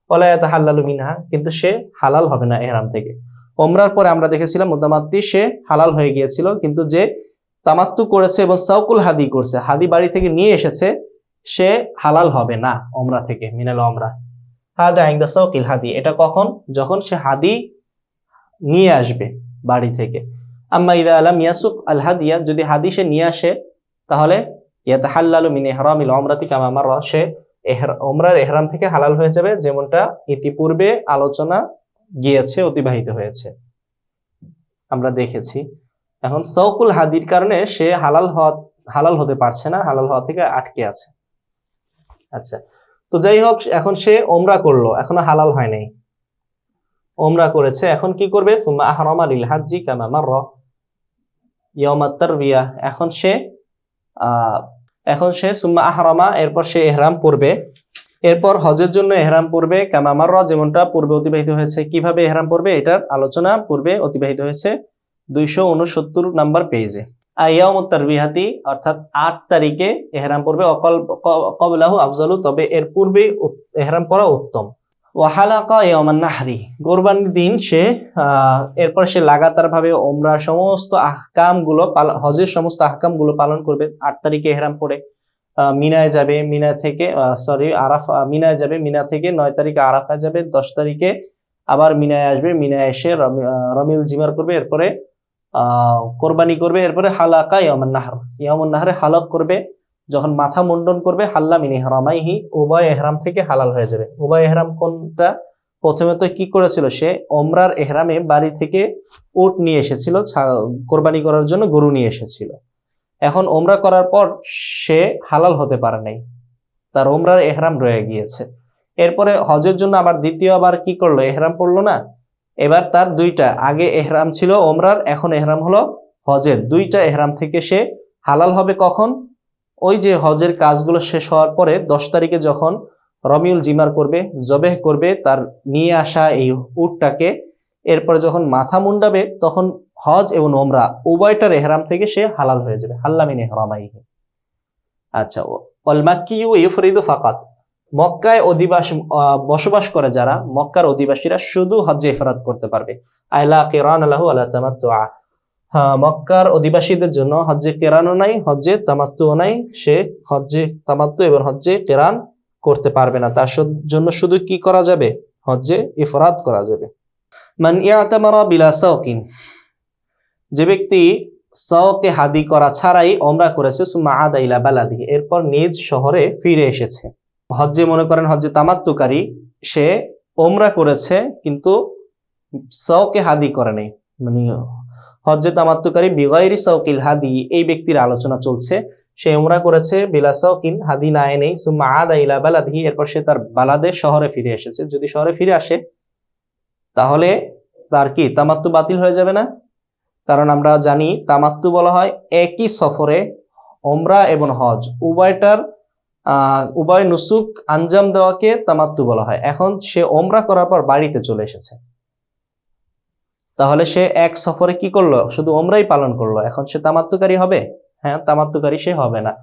ওয়ালা ইয়াতাহাল্লালু মিনহা, কিন্তু সে হালাল হবে না ইহরাম থেকে। ওমরার পরে আমরা দেখেছিলাম মুতামাত্তি সে হালাল হয়ে গিয়েছিল, কিন্তু যে তামাত্তু করেছে এবং সাওকুল হাদি করছে, হাদি বাড়ি থেকে নিয়ে এসেছে, সে হালাল হবে না ওমরা থেকে, মিনাল ওমরা। হাদা ইনদা সাওকিল হাদি, এটা কখন? যখন সে হাদি নিয়ে আসবে বাড়ি থেকে। আম্মা ইযা লাম ইয়াসুক আল হাদিয়া, যদি হাদি সে নিয়ে আসে তাহলে ইয়াতাহাল্লালু মিন ইহরামিল উমরাতি কামা মাররা, সে ওমরার ইহরাম থেকে হালাল হয়ে যাবে, যেমনটা ইতিপূর্বে আলোচনা গিয়েছে, অতিবাহিত হয়েছে, আমরা দেখেছি। এখন সাওকুল হাদির কারণে সে হালাল হতে পারছে না, হালাল হওয়া থেকে আটকে আছে। আচ্ছা, তো যাই হোক, এখন সে ওমরা করলো, এখনো হালাল হয় নাই, ওমরা করেছে, এখন কি করবে? সুম্মা আহরামা লিল হাজ্জি কামা মাররা ইয়াউমাত তারবিয়া, এখন সে সুম্মা আহরামা, এরপর সে ইহরাম পরবে, এরপর হজের জন্য ইহরাম পরবে কামা মাররা, যেমনটা পূর্বে অতিবাহিত হয়েছে। কিভাবে ইহরাম পরবে এটার আলোচনা পূর্বে অতিবাহিত হয়েছে 269 নাম্বার পেজে। ইয়াউমুত তারবিয়াতি, অর্থাৎ 8 তারিখে ইহরাম পরবে। ক্বাবলাহু আফজালু, তবে এর পূর্বে ইহরাম পরা উত্তম। ওয়া হালাকা ইয়াউমান নাহরি, কুরবানির দিন সে এরপর সে লাগাতার ভাবে ওমরার সমস্ত আহকামগুলো, হজের সমস্ত আহকামগুলো পালন করবে। 8 তারিখে ইহরাম পরে মিনায় যাবে, মিনা থেকে মিনায় যাবে, মিনা থেকে 9 তারিখে আরাফায় যাবে, 10 তারিখে আবার মিনায় আসবে, মিনায় এসে রমিউল জিমার করবে, এরপরে কোরবানি করবে, এরপরে হালাকা ইয়াউমান নাহরে হালক করবে। যখন মাথা মুন্ডন করবে হাল্লা মিন ইহরামাইহি, উভয় ইহরাম থেকে হালাল হয়ে যাবে। উভয় ইহরাম কোনটা? প্রথমে তো কি করেছিল সে? ওমরার ইহরামে বাড়ি থেকে উট নিয়ে এসেছিল, কোরবানি করার জন্য গরু নিয়ে এসেছিল। এখন ওমরা করার পর সে হালাল হতে পারে নাই, তার ওমরার ইহরাম রয়ে গিয়েছে। এরপরে হজের জন্য আবার দ্বিতীয়বার কি করলো? ইহরাম পড়লো না। এবার তার দুইটা, আগে ইহরাম ছিল ওমরার, এখন ইহরাম হলো হজের। দুইটা ইহরাম থেকে সে হালাল হবে কখন? ওই যে হজের কাজগুলো শেষ হওয়ার পরে 10 তারিখে যখন রমিউল জিমার করবে, জবেহ করবে তার নিয়ে আসা এই উটটাকে, এরপরে যখন মাথা মুন্ডাবে তখন হজ এবং ওমরা উভয়টার ইহরাম থেকে সে হালাল হয়ে যাবে। হাল্লা মিন ইহরামাইহি। আচ্ছা, ওয়াল মাক্কিয়ু ইফরিদু ফাকাত, মক্কায় বসবাস করে যারা, মক্কার অধিবাসীরা শুধু হজ্জে ইফরাদ করতে পারবে। আইলা কিরান লাহু আলা তামাত্তুআ, মক্কার অধিবাসীদের জন্য হজ্জে কেরানও নাই, হজ্জে তামাত্তুও নাই, সে হজ্জে তামাত্তু এবং হজ্জে কেরান করতে পারবে না। তার জন্য শুধু কি করা যাবে? হজ্জে ইফরাদ করা যাবে। মান ইয়াতামারা বিলা সাওকিন, যে ব্যক্তি সাওকে হাদি করা ছাড়াই ওমরা করেছে, সুম্মা আদা ইলা বালাদিহি, এরপর নিজ শহরে ফিরে এসেছে। হজ্জে মনে করেন হজ্জে তামাত্তুকারী, সে ওমরা করেছে কিন্তু সওকে হাদি করে নাই, মানে হজ্জে তামাত্তুকারী বিগাইরি সাওকিল হাদি এই ব্যক্তির আলোচনা চলছে। সে উমরা করেছে বিলা সাওকিন, হাদি না এনেই, সুম্মা আদা ইলা বালাদিহি, এরপর সে তার বালাদের শহরে ফিরে এসেছে। যদি শহরে ফিরে আসে তাহলে তার কি তামাত্তু বাতিল হয়ে যাবে না? কারণ আমরা জানি তামাত্তু বলা হয় একই সফরে উমরা এবং হজ উভয় নুসুক আঞ্জাম দেওয়াকে তামাত্তু বলা হয়। এখন সে উমরা করার পর বাড়িতে চলে এসেছে, তাহলে সে এক সফরে কি করলো? শুধু উমরাই পালন করলো, এখন সে তামাত্তুকারী হবে? হ্যাঁ, তামাত্তুকারী সে হবে না।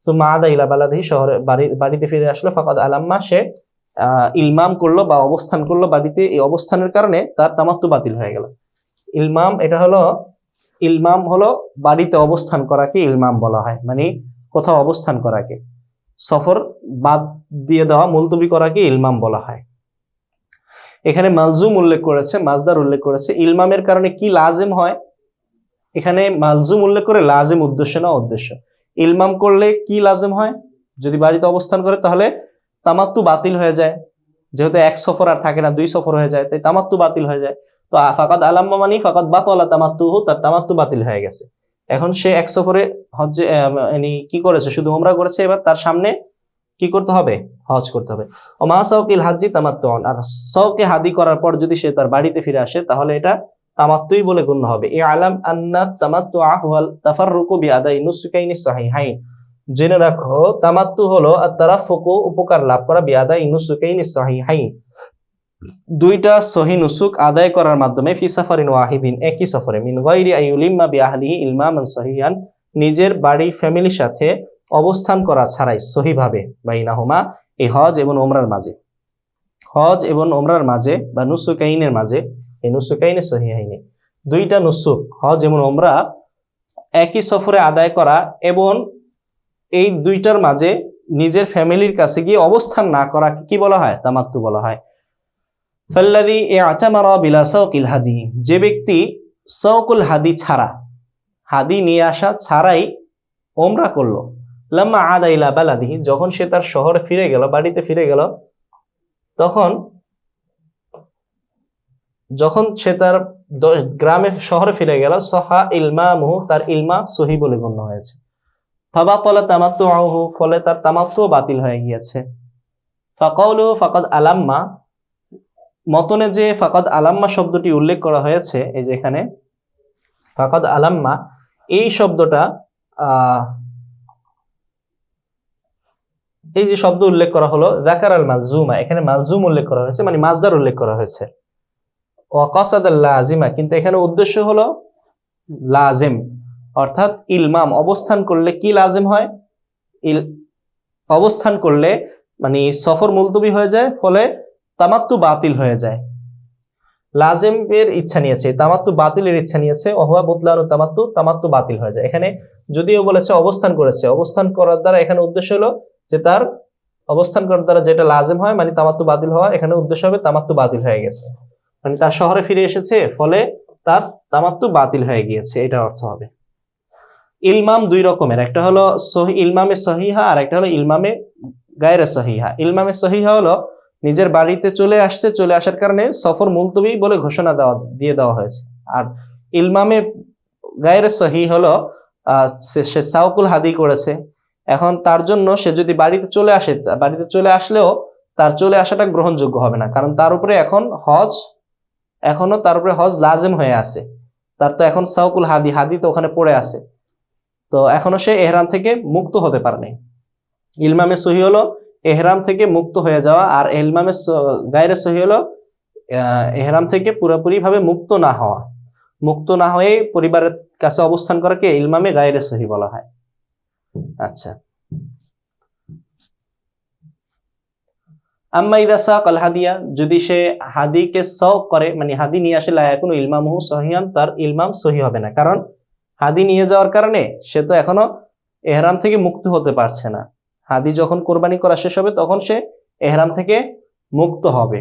তো মা আদা ইলা বালাদিহি, শহরে বাড়িতে ফিরে আসলো। ফাকাদ আলাম্মা, সে ইলমাম করলো বা অবস্থান করলো বাড়িতে, এই অবস্থানের কারণে তার তামাত্তু বাতিল হয়ে গেল। ইলমাম হলো বাড়িতে অবস্থান করাকে ইলমাম বলা হয়, মানে কোথাও অবস্থান করাকে, সফর বাদ দিয়ে দেওয়া, মুলতবি করাকে ইলমাম বলা হয়। এখানে মালজুম উল্লেখ করেছে, মাজদার উল্লেখ করেছে। ইলমামের কারণে কি লাজিম হয়? এখানে মালজুম উল্লেখ করে, লাজিম উদ্দেশ্য না উদ্দেশ্য। ইলমাম করলে কি লাজিম হয়? যদি বাড়িতে অবস্থান করে তাহলে তামাত্তু বাতিল হয়ে যায়, যেহেতু এক সফর আর থাকে না, দুই সফর হয়ে যায়, তাই তামাত্তু বাতিল হয়ে যায়। তো ফাকাদ আলাম্মা মানে ফাকাদ বাতালা তামাত্তুহু, তার তামাত্তু বাতিল হয়ে গেছে। এখন সে এক সফরে হজ্জে কি করেছে? শুধু উমরা করেছে, এবার তার সামনে কি করতে হবে? হজ করতে হবে। ও মা সাওকিল হাজ্জি তামাত্তুন, আর সাওকে হাদি করার পর যদি সে তার বাড়িতে ফিরে আসে তাহলে এটা তামাত্তুই বলে গণ্য হবে। ইআলাম আন্না তামাত্তুআ হুয়াল তাফাররুকু বিআদাই নুসুকাইনি সাহিহাইন, জেনে রাখো তামাত্তু হলো আত-তারাফফুকু, উপকার লাভ করা, বিআদাই নুসুকাইনি সাহিহাইন, দুইটা সহি নুসুক আদায় করার মাধ্যমে, ফি সাফারিন ওয়াহিদিন, একই সফরে, মিন গায়রি আইয়ুলিম্মা বিআহলিহি ইলমামান সহিহান, নিজের বাড়ি ফ্যামিলির সাথে অবস্থান করা ছাড়াই সহিভাবে, বাইনাহুমা, এই হজ এবং ওমরার মাঝে, হজ এবং ওমরার মাঝে বা নুসুকাইনের মাঝে, এই নুসুকাইনে সহিহাইনে, দুইটা নুসুক হজ এবং ওমরা একই সফরে আদায় করা, এবং এই দুইটার মাঝে নিজের ফ্যামিলির কাছে গিয়ে অবস্থান না করা কি বলা হয়? তামাত্তু বলা হয়। ফাল্লাযী ইআতামারা বিলা সাওকিল হাদি, যে ব্যক্তি সাওকুল হাদি ছাড়া, হাদি নিয়ে আসা ছাড়াই ওমরা করলো, লাম্মা আদা ইলা বালাদিহি, যখন সে তার শহরে ফিরে গেল, বাড়িতে ফিরে গেল, যখন সে তার গ্রামে শহরে ফিরে গেল, সহা ইলমামুহু, তার ইলমা সহি বলে গণ্য হয়েছে। ফাবাতালা তামাত্তুহু, ফলে তার তামাত্তু বাতিল হয়ে গিয়েছে। ফাকাউলুহু ফাকাদ আলাম্মা, মতনে যে ফাকাদ আলাম্মা শব্দটি উল্লেখ করা হয়েছে, এই যে এখানে ফাকাদ আলাম্মা, এই শব্দটা এই যে শব্দ উল্লেখ করা হলো, যাকার আল মালজুমা, এখানে মালজুম উল্লেখ করা হয়েছে, মানে মাজদার উল্লেখ করা হয়েছে। ওয়া কাসাদাল লাজিমা, কিন্তু এখানে উদ্দেশ্য হলো লাজিম, অর্থাৎ ইলমাম। অবস্থান করলে কি লাজিম হয়? অবস্থান করলে মানে সফর মুলতবি হয়ে যায়, ফলে তামাত্তু বাতিল হয়ে যায়। লাজিমের ইচ্ছা নিয়েছে, তামাত্তু বাতিলের ইচ্ছা নিয়েছে, ওহুয়া বুতলানু তামাত্তু, তামাত্তু বাতিল হয়ে যায়। এখানে যদিও বলেছে অবস্থান করেছে, অবস্থান করার দ্বারা এখানে উদ্দেশ্য হলো যে তার অবস্থান করার দ্বারা যেটা লাজিম হয়, মানে তামাত্তু বাতিল হওয়া, এখানে উদ্দেশ্য হবে তামাত্তু বাতিল হয়ে গেছে, মানে তার শহরে ফিরে এসেছে, ফলে তার তামাত্তু বাতিল হয়ে গিয়েছে, এটা অর্থ হবে। ইলমাম দুই রকমের, একটা হলো ইলমামে সহিহা, আর একটা হলো ইলমামে গায়রে সহিহা। ইলমামে সহিহা হলো নিজের বাড়িতে চলে আসছে, চলে আসার কারণে সফর মুলতবি বলে ঘোষণা দিয়ে দেওয়া হয়েছে। আর ইলমামে গায়রে সহি হলো সে সাওকুল হাদি করেছে, এখন তার জন্য সে যদি বাড়িতে চলে আসে, বাড়িতে চলে আসলেও তার চলে আসাটা গ্রহণযোগ্য হবে না, কারণ তার উপরে এখনো তার উপরে হজ লাজিম হয়ে আছে, তার তো এখন সাওকুল হাদি তো ওখানে পড়ে আছে, তো এখনো সে এহরাম থেকে মুক্ত হতে পারেনি। ইলমামে সহি হলো এহরাম থেকে মুক্ত হয়ে যাওয়া, আর ইলমামে গায়রে সহি হলো এহরাম থেকে পুরোপুরি ভাবে মুক্ত না হওয়া, মুক্ত না হয়ে পরিবারের কাছে অবস্থান করাকে ইলমামে গায়রে সহি বলা হয়। আচ্ছা, আম্মা ইদা সাকাল হাদিয়া, যদি সে হাদিকে সাওক করে, মানে হাদি নিয়ে আসে, লা ইয়াকুনু ইলমামুহু সহিহান, তার ইলমাম সহি হবে না, কারণ হাদি নিয়ে যাওয়ার কারণে সে তো এখনো এহরাম থেকে মুক্ত হতে পারছে না। হাদি যখন কোরবানি করা শেষ হবে তখন সে এহরাম থেকে মুক্ত হবে।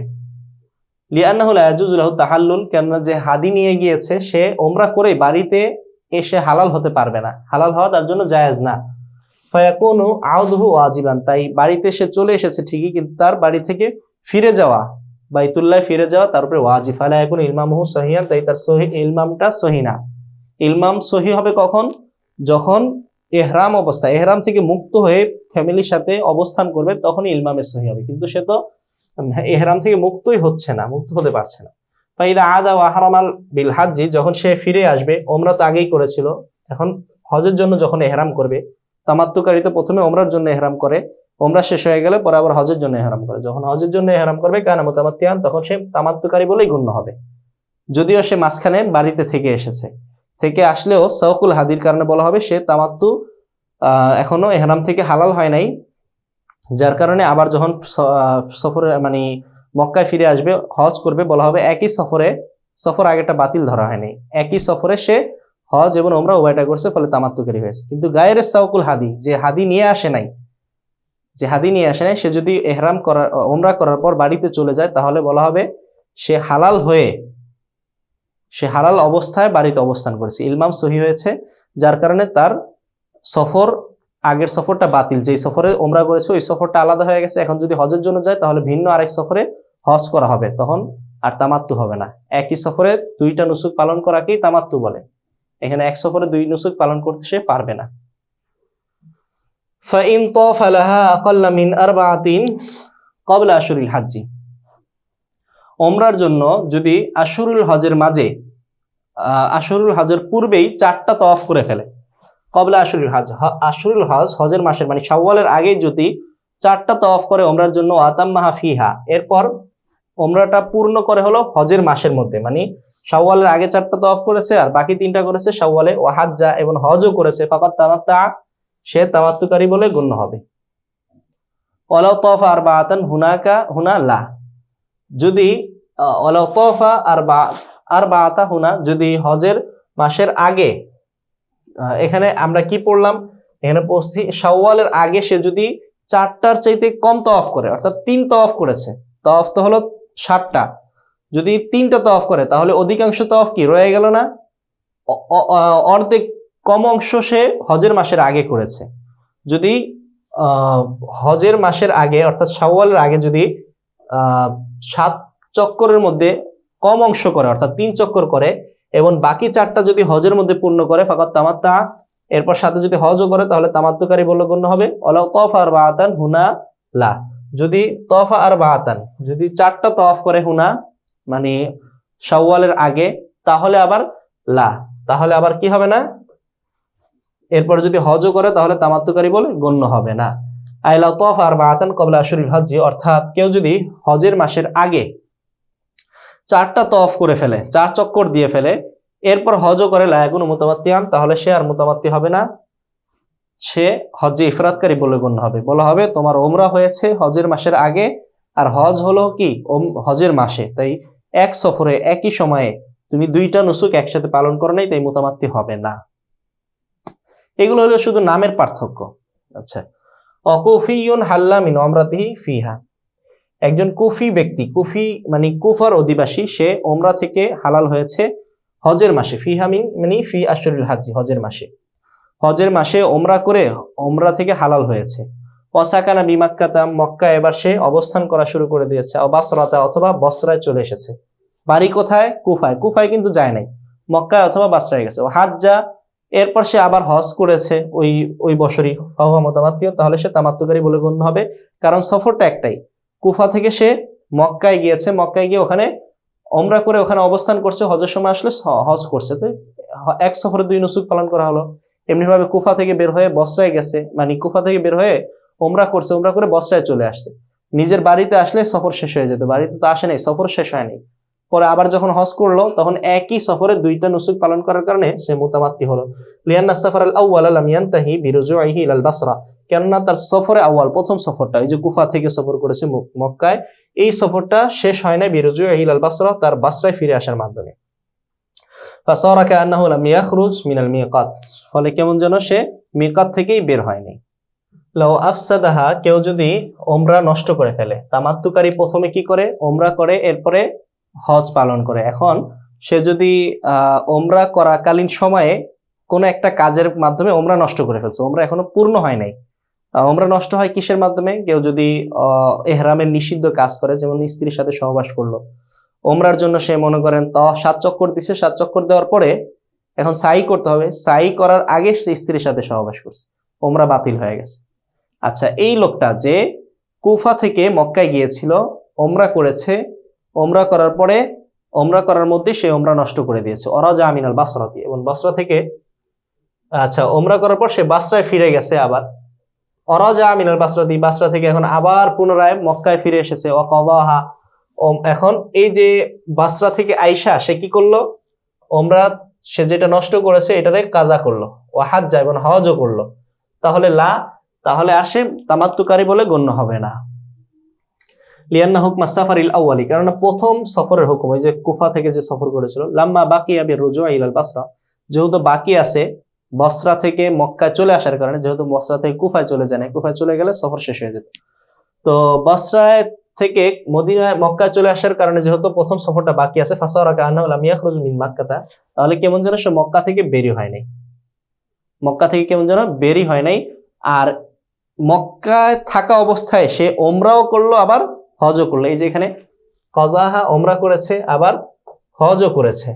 লিআন্নাহু লা ইয়াজুজু লাহু তাহাল্লুল, কেননা যে হাদি নিয়ে গিয়েছে সে ওমরা করে বাড়িতে এসে হালাল হতে পারবে না, হালাল হওয়া তার জন্য জায়েজ না। ফায়াকুনু আউদুহু ওয়াজিবান, তাই বাড়িতে সে চলে এসেছে ঠিকই, কিন্তু তার বাড়ি থেকে ফিরে যাওয়া বাইতুল্লাহ ফিরে যাওয়া তার উপরে ওয়াজিব, ফালা ইয়াকুন ইলমামুহু সহিহান, তাই তার সহি ইলমামটা সহি না। ইলমাম সহি হবে কখন? যখন এহরাম অবস্থা, এহরাম থেকে মুক্ত হয়ে ফ্যামিলির সাথে অবস্থান করবে, তখন ইলমামে সহি হবে। কিন্তু সে তো এহরাম থেকে মুক্তই হচ্ছে না, মুক্ত হতে পারছে না। ফাইদা আদা ওয়া হারামাল বিল হাজ্জি, যখন সে ফিরে আসবে, ওমরা তো আগেই করেছিল, এখন হজের জন্য যখন এহরাম করবে, তামাত্তুকারী তো প্রথমে ওমরার জন্য এহরাম করে, ওমরা শেষ হয়ে গেলে পরে আবার হজের জন্য এহরাম করে। যখন হজের জন্য এহরাম করবে কানা মুতামাত্তিআন, তখন সে তামাত্তুকারী বলেই গণ্য হবে, যদিও সে মাঝখানে বাড়িতে থেকে এসেছে। থেকে আসলেও সাওকুল হাদির কারণে বলা হবে সে তামাত্তু এখনো এহরাম থেকে হালাল হয় নাই, যার কারণে আবার যখন সফরে মানে মক্কায় ফিরে আসবে, হজ করবে, বলা হবে একই সফর আগেটা বাতিল ধরা হয়নি, একই সফরে সে হজ এবং ওমরা উভয়টা করছে, ফলে তামাত্তুকারী হয়েছে। কিন্তু গায়ের সাওকুল হাদি, যে হাদি নিয়ে আসে নাই, সে যদি এহরাম করার ওমরা করার পর বাড়িতে চলে যায়, তাহলে বলা হবে সে হালাল অবস্থায় বাড়িতে অবস্থান করেছে, ইলমাম সহি হয়েছে, যার কারণে তার আগের সফরটা বাতিল, যেই সফরে ওমরা করেছে ওই সফরটা আলাদা হয়ে গেছে। এখন যদি হজের জন্য যায়, তাহলে ভিন্ন আরেক সফরে হজ করা হবে, তখন আর তামাত্তু হবে না। একই সফরে দুইটা নুসুক পালন করাকেই তামাত্তু বলে। এখানে এক সফরে দুই নুসুক পালন করতে সে পারবে না। ফাইন তাফা লাহা আকাল্লা মিন আরবাআতিন ক্বাবলা আশহুরিল হাজ্জি, ওমরার জন্য যদি আশহুরুল হজের পূর্বেই 4টা তওয়াফ করে ফেলে, ক্বাবলা আশহুরুল হজ, হজের মাসের মানে শাওয়ালের আগে যদি 4টা তওয়াফ করে ওমরার জন্য, আতাম্মাহা ফিহা, এরপর ওমরাটা পূর্ণ করে হলো হজের মাসের মধ্যে, মানে শাওয়ালের আগে 4টা তওয়াফ করেছে আর বাকি 3টা করেছে শাওয়ালে, ওয়া হাজ্জা এবং হজও করেছে, ফাকাত তামাত্তা, সে তামাত্তুকারী বলে গণ্য হবে। ওয়ালাউ তাওফা আরবাআতান হুনা লা, যদি ওয়ালাউ তাওফা আরবাআতা হুনা, যদি হজের মাসের আগে, এখানে আমরা কি পড়লাম, এখানে পড়ছি শাওয়ালের আগে সে যদি 4টার চাইতে কম তওয়াফ করে, অর্থাৎ 3 তওয়াফ করেছে, তওয়াফ তো হলো 7টা, যদি 3টা তওয়াফ করে, তাহলে অধিকাংশ তওয়াফ কি রয়ে গেল না, অর্ধেক কম অংশ সে হজের মাসের আগে করেছে। যদি হজের মাসের আগে অর্থাৎ শাওয়ালের আগে যদি 7 চক্করের মধ্যে কম অংশ করে, অর্থাৎ 3 চক্কর করে, এবং বাকি 4টা যদি হজের মধ্যে পূর্ণ করে, ফাকাত তামাত্তা, এরপর সাথে যদি হজও করে, তাহলে তামাত্তুকারী বলে গণ্য হবে। ওয়ালাউ তাওফা আরবাআতান হুনা লা, যদি তাওফা আরবাআতান, যদি 4টা তওয়াফ করে হুনা মানে শাওয়ালের আগে, তাহলে আবার কি হবে না, এরপর যদি হজও করে, তাহলে তামাত্তুকারী বলে গণ্য হবে না। আইলাউ তাওফা আরবাআতান ক্বাবলা আশহুরিল হজ্জি, অর্থাৎ কেউ যদি হজের মাসের আগে 4টা তওয়াফ করে ফেলে, 4 চক্কর দিয়ে ফেলে, এরপর হজও করে, লা ইয়াকুনু মুতামাত্তিআন, তাহলে সে আর মুতামাত্তি হবে না, সে হজ্জে ইফরাদকারী বলে গণ্য হবে। বলা হবে তোমার ওমরা হয়েছে হজের মাসের আগে, আর হজ হলো কি হজের মাসে, তাই এক সফরে একই সময়ে তুমি 2টা নুসুক একসাথে পালন করো নাই, তাই মুতামাত্তি হবে না। এগুলো হলো শুধু নামের পার্থক্য। আচ্ছা, অকুফিয়ুন হাল্লা মিন উমরাতিহি ফিহা, একজন কুফি ব্যক্তি, কুফি মানে কুফার অধিবাসী, সে ওমরা থেকে হালাল হয়েছে হজের মাসে, ফিহা মানে ফি আশহুরিল হাজ্জি, হজের মাসে ওমরা করে ওমরা থেকে হালাল হয়েছে। ওয়াসাকানা বিমাক্কাতা, মক্কা এবার সে অবস্থান করা শুরু করে দিয়েছে, বাসরাতা, অথবা বসরায় চলে এসেছে। বাড়ি কোথায়? কুফায় কিন্তু যায় নাই, মক্কায় অথবা বাসরায় গেছে। ও হাজ্জা, এরপর সে আবার হজ করেছে ওই বছরই, ফাহুয়া মুতামাত্তিউন, তাহলে সে তামাত্তুকারী বলে গণ্য হবে, কারণ সফরটা একটাই। কুফা থেকে সে মক্কায় গিয়েছে, মক্কায় গিয়ে ওখানে ওমরা করে ওখানে অবস্থান করছে, হজের সময় আসলে হজ করছে, তো এক সফরে 2 নুসুক পালন করা হলো। এমনি ভাবে কুফা থেকে বের হয়ে বসরায় গেছে, মানে কুফা থেকে বের হয়ে ওমরা করছে, ওমরা করে বসরায় চলে আসছে, নিজের বাড়িতে আসলে সফর শেষ হয়ে যেত, বাড়িতে তো আসে নাই, সফর শেষ হয়নি। পরে আবার যখন হজ করলো, তখন একই সফরে 2টা নুসুক পালন করার কারণে সে মুতামাত্তি হলো। লিআন্না সাফার আল আউয়াল লাম ইয়ানতাহি বিরুজুইহি ইলাল বাসরা, কেননা তার সফরে আউয়াল, প্রথম সফরটা, এই যে কুফা থেকে সফর করেছে মক্কায়, এই সফরটা শেষ হয় না বিরুজুইহি ইলাল বাসরা, তার বাসরায় ফিরে আসার মাধ্যমে। ফাসারা কান্নাহু লাম ইয়াখরুজ মিনাল মিকাত, ফলে কেমন যেন সে মিকাত থেকেই বের হয়নি। লাউ আফসাদাহা, কেউ যদি ওমরা নষ্ট করে ফেলে, তামাত্তুকারী প্রথমে কি করে, ওমরা করে, এরপরে হজ পালন করে। এখন সে যদি ওমরা করাকালীন সময়ে কোনো একটা কাজের মাধ্যমে ওমরা নষ্ট করে ফেলছে, ওমরা এখনো পূর্ণ হয় নাই, ওমরা নষ্ট হয় কিসের মাধ্যমে? কেউ যদি এহরামের নিষিদ্ধ কাজ করে, যেমন স্ত্রীর সাথে সহবাস করলো, ওমরার জন্য সে মনে করেন 7 চক্কর দিছে, 7 চক্কর দেওয়ার পরে এখন সাই করতে হবে, সাই করার আগে সে স্ত্রীর সাথে সহবাস করছে, ওমরা বাতিল হয়ে গেছে। আচ্ছা, এই লোকটা যে কুফা থেকে মক্কায় গিয়েছিল, ওমরা করেছে, ওমরা করার পরে ওমরা করার মধ্যে সে ওমরা নষ্ট করে দিয়েছে, অরাজা আমিনাল বাসরাতি, এবং বসরা থেকে আচ্ছা ওমরা করার পর সে বাসরায় ফিরে গেছে, আবার অরাজা আমিনাল বাসরাতি, বাসরা থেকে এখন আবার পুনরায় মক্কায় ফিরে এসেছে, অকবাহা। এখন এই যে বাসরা থেকে আইসা সে কি করলো? ওমরা সে যেটা নষ্ট করেছে এটারে কাজা করলো, ও হাজ্জা এবং হজও করলো, তাহলে আর সে তামাত্তুকারী বলে গণ্য হবে না। লিয়ান্না হুকমা সাফারিল আউয়ালি, কারণ প্রথম সফরের হুকুম, ওই যে কুফা থেকে যে সফর করেছিল, লাম্মা বাকিয়া বিররুজুই ইলাল বাসরা, যেহেতু বাকি আছে বসরা থেকে মক্কায় চলে আসার কারণে, যেহেতু বসরা থেকে কুফায় চলে যায় না, কুফায় চলে গেলে সফর শেষ হয়ে যেত, তো বসরায় থেকে মদিনায় মক্কায় চলে আসার কারণে যেহেতু প্রথম সফরটা বাকি আছে, ফাসারা কান্নাহু লাম ইয়াখরুজু মিন মাক্কাতা, তাহলে কেমন যেন সে মক্কা থেকে বেরি হয় নাই, মক্কা থেকে কেমন যেন বেরি হয় নাই। আর মক্কায় থাকা অবস্থায় সে ওমরাও করলো আবার হজও করলো, এই যে এখানে কজাহা, ওমরা করেছে আবার হজও করেছে।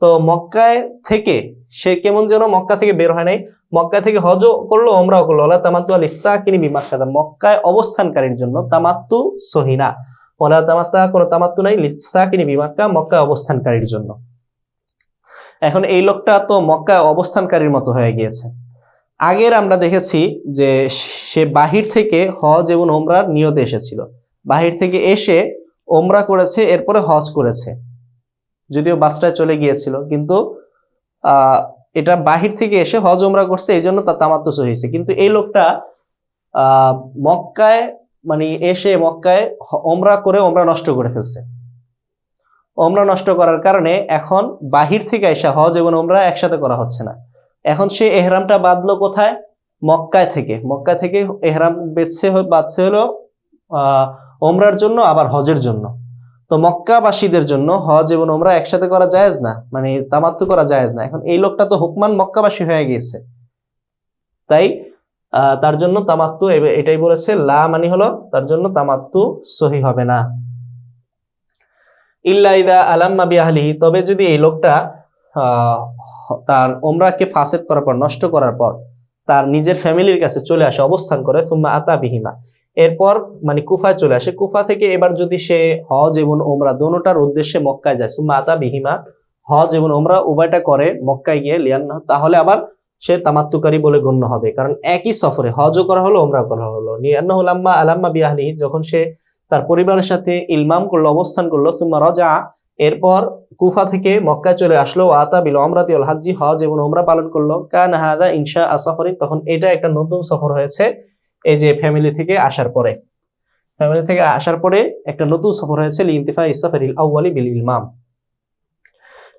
তো মক্কায় থেকে সে কেমন যেন মক্কা থেকে বের হয় নাই, মক্কা থেকে হজও করলো ওমরাও করলো, ওয়ালা তামাত্তু আল ইসাকিনি বিমাক্কাতা, মক্কায় অবস্থানকারীর জন্য তামাত্তু সহিনা, ওয়ালা তামাত্তা, কোনো তামাত্তু নাই, লিসাকিনি বিমাক্কা, মক্কায় অবস্থানকারীর জন্য। এখন এই লোকটা তো মক্কায় অবস্থানকারীর মতো হয়ে গিয়েছে। আগের আমরা দেখেছি যে সে বাহির থেকে হজ এবং ওমরার নিয়তে এসেছিল, বাহির থেকে এসে ওমরা করেছে, এরপরে হজ করেছে, যদিও বাসটায় চলে গিয়েছিল, কিন্তু এটা বাহির থেকে এসে হজ ওমরা করছে, এই জন্য তার তামাত্তু হয়েছে। কিন্তু এই লোকটা মক্কায় মানে এসে মক্কায় ওমরা করে ওমরা নষ্ট করে ফেলছে, ওমরা নষ্ট করার কারণে এখন বাহির থেকে এসে হজ এবং ওমরা একসাথে করা হচ্ছে না। এখন সে এহরামটা বাঁধলো কোথায়? মক্কায় থেকে, মক্কায় থেকে এহরাম বাঁধছে হলো ওমরার জন্য আবার হজের জন্য। তো মক্কাবাসীদের জন্য হজ এবং ওমরা একসাথে করা জায়েজ না, মানে তামাত্তু করা জায়েজ না। এখন এই লোকটা তো হুকমান মক্কাবাসী হয়ে গিয়েছে, তাই তার জন্য তামাত্তু, এটাই বলেছে লা, মানে হলো তার জন্য তামাত্তু সহি হবে না। ইল্লা ইদা আলাম্মা বিআহলিহি, তবে যদি এই লোকটা তার ওমরাকে ফাসেদ করার পর, নষ্ট করার পর তার নিজের ফ্যামিলির কাছে চলে আসে, অবস্থান করে, সুম্মা আতা বিহিমা, এরপর মানে কুফায় চলে আসে, কুফা থেকে এবার যদি সে হজ এবং ওমরা দোনোটার উদ্দেশ্যে মক্কায় যায়, সুম্মা আতা বিহিমা, হজ এবং ওমরা উভয়টা করে মক্কায় গিয়ে, লিয়ান্না, তাহলে আবার সে তামাত্তুকারী বলে গণ্য হবে, কারণ একই সফরে হজও করা হলো ওমরা করা হলো। লিয়ান্নাহু লাম্মা আলাম্মা বিআহলিহি, যখন সে তার পরিবারের সাথে ইলমাম করলো, অবস্থান করলো, সুম্মা রাজা, এরপর কুফা থেকে মক্কায় চলে আসলো, আতা বিল উমরাতি ওয়াল হজ্জি, হজ এবং ওমরা পালন করলো, কান হাদা ইনশা আসফরিন, তখন এটা একটা নতুন সফর হয়েছে, এই যে ফ্যামিলি থেকে আসার পরে, ফ্যামিলি থেকে আসার পরে একটা নতুন সফর হয়েছে, লিইনতিফা ইসফারিল আউয়ালি বিল ইলমাম,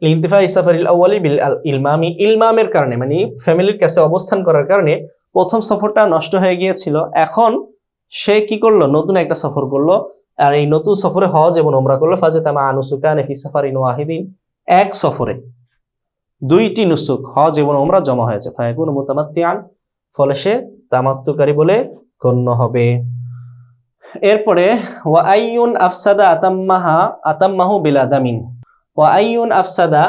লিইনতিফা ইসফারিল আউয়ালি বিল ইলমামি, ইলমামের কারণে মানে ফ্যামিলির কাছে অবস্থান করার কারণে প্রথম সফরটা নষ্ট হয়ে গিয়েছিল, এখন সে কি করলো? নতুন একটা সফর করলো, আর এই নতুন সফরে হজ এবং ওমরা করলো, ফাজাতামা নুসুকানি ফি সাফারিন ওয়াহিদিন, এক সফরে দুইটি নুসুক হজ এবং ওমরা জমা হয়েছে, ফায়াকুনু মুতামাত্তিআন, ফলে সে তামাত্তুকারী বলে গণ্য হবে। এরপরে ওয়া আইয়ুন আফসাদা আতাম্মাহু বিলা দামিন, ওয়া আইয়ুন আফসাদা,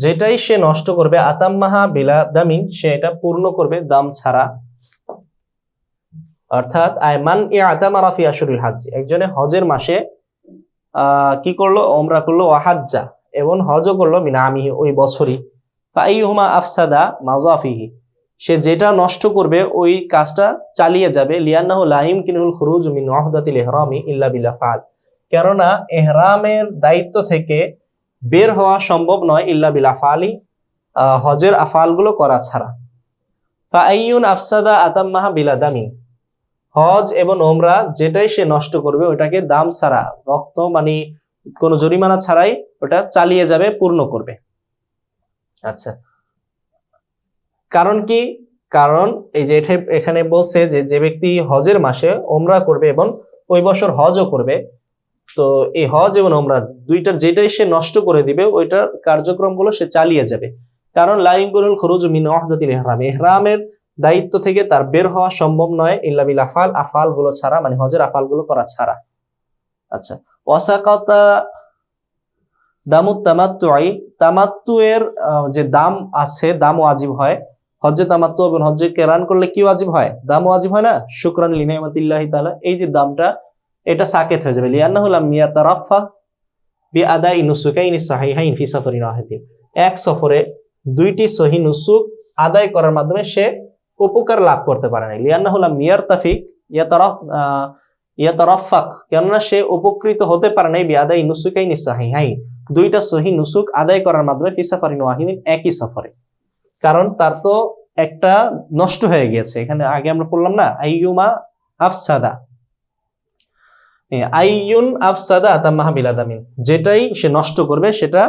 যেটাই সে নষ্ট করবে, আতাম্মাহা বিলা দামিন, সে এটা পূর্ণ করবে দাম ছাড়া, অর্থাৎ আয়মান ইয়াতামারা ফি আশুরিল হজ, একজনে হজের মাসে কি করলো? ওমরা করলো, ওয়াহাজ্জা এবং হজও করলো, মিন আমিহি, ওই বছরই, ফাইহুমা আফসাদা মাযাফিহি, সে যেটা নষ্ট করবে ওই কাজটা চালিয়ে যাবে, লিয়ান্নাহু লা ইমকিনুল খুরুজ মিন ওয়াহদাতিল ইহরামি ইল্লা বিল আফআল, কেননা ইহরামের দায়িত্ব থেকে বের হওয়া সম্ভব নয়, ইল্লা বিল আফআলি, হজের আফআলগুলো করা ছাড়া। ফাআইয়ুন আফসাদা আতাম্মাহা বিলা দামিন, হজ এবং ওমরা যেটাই সে নষ্ট করবে ওটাকে দাম ছাড়া, রক্ত মানে কোনো জরিমানা ছাড়াই ওটা চালিয়ে যাবে, পূর্ণ করবে। আচ্ছা, কারণ কি? কারণ এই যে এখানে বলছে যে যে ব্যক্তি হজের মাসে ওমরা করবে এবং ওই বছর হজও করবে, তো এই হজ এবং ওমরা দুইটার যেটাই সে নষ্ট করে দিবে ওইটার কার্যক্রমগুলো সে চালিয়ে যাবে, কারণ লা ইমকিনুল খুরুজ মিন ওয়াহদাতিল ইহরাম, ইহরামের দায়িত্ব থেকে তার বের হওয়া সম্ভব নয় ইল্লা বিল আফআল, আফআল গুলো ছাড়া, মানে হজের আফআল গুলো করা ছাড়া। আচ্ছা, ওয়াসাকাতা দামুত তামাত্তুই, তামাত্তু এর যে দাম আছে, দাম ওয়াজিব হয়। হজ্জে তামাত্তু এবং হজ্জে কেরান করলে কি ওয়াজিব হয়? দাম ওয়াজিব হয় না? শুকরান লিনিয়ামাতিল্লাহি তাআলা, এই যে দামটা, এটা সাকেত হয়ে যাবে। লিআন্নাহু লাম ইয়াতারাফা বিআদাই নুসুকাইনি সাহিহাইন ফি সাফারিন ওয়াহিদিন, এক সফরে দুইটি সহিহ নুসুক আদায় করার মাধ্যমে সে উপকার লাভ করতে পারে না। লিআন্নাহু লাম ইয়ারতাফিক ইয়াতারাফাক, কেননা সে উপকৃত হতে পারে না বিআদাই নুসুকাইনি সাহিহাইন, দুইটা সহিহ নুসুক আদায় করার মাধ্যমে ফি সাফারিন ওয়াহিদিন, একই সফরে। কারণ তার তো একটা নষ্ট হয়ে গিয়েছে। এখানে আগে আমরা পড়লাম না, আইয়ুমা আফসাদা, আইয়ুন আফসাদা তামাহা বিলাদামিন, যেটাই সে নষ্ট করবে সেটা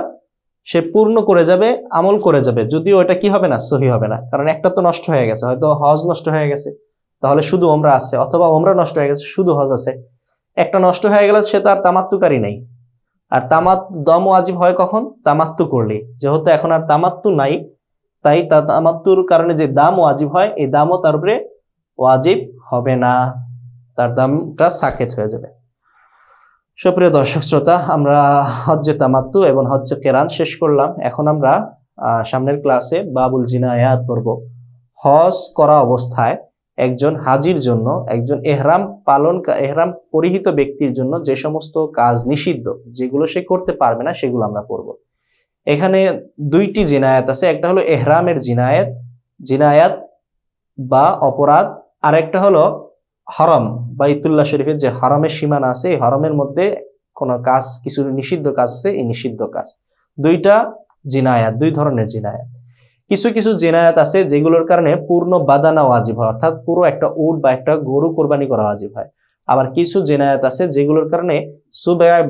সে পূর্ণ করে যাবে, আমল করে যাবে, যদিও এটা কি হবে না? সহি হবে না। কারণ একটা তো নষ্ট হয়ে গেছে, হয়তো হজ নষ্ট হয়ে গেছে, তাহলে শুধু ওমরা আছে, অথবা ওমরা নষ্ট হয়ে গেছে, শুধু হজ আছে। একটা নষ্ট হয়ে গেলে সে তো আর তামাত্তুকারী নেই। আর দম ওয়াজিব হয় কখন? তামাত্তু করলে। যেহেতু এখন আর তামাত্তু নাই, তাই তামাত্তুর কারণে যে দাম ওয়াজিব হয়, এই দামও তার উপরে ওয়াজিব হবে না, তার দামটা সাকেত হয়ে যাবে। সুপ্রিয় দর্শক শ্রোতা, আমরা হজ্জে তামাত্তু এবং হজ্জে কেরান শেষ করলাম। এখন আমরা সামনের ক্লাসে বাবুল জিনায়াত পড়ব। হজ করা অবস্থায় একজন হাজির জন্য, একজন এহরাম পরিহিত ব্যক্তির জন্য যে সমস্ত কাজ নিষিদ্ধ, যেগুলো সে করতে পারবে না, সেগুলো আমরা পড়ব। এখানে দুইটি জিনায়াত আছে, একটা হলো এহরামের জিনায়াত বা অপরাধ, আর একটা হলো হরম, বাইতুল্লাহ শরীফের যে হরমের সীমানা আছে, এই হরমের মধ্যে কোন কাজ, কিছু নিষিদ্ধ কাজ আছে, এই নিষিদ্ধ কাজ। দুইটা জিনায়াত, দুই ধরনের জিনায়াত। কিছু কিছু জিনায়াত আছে যেগুলোর কারণে পূর্ণ বাদানা ওয়াজিব হয়, অর্থাৎ পুরো একটা উট বা একটা গরু কোরবানি করা ওয়াজিব হয়। আবার কিছু জিনায়াত আছে যেগুলোর কারণে সুবায়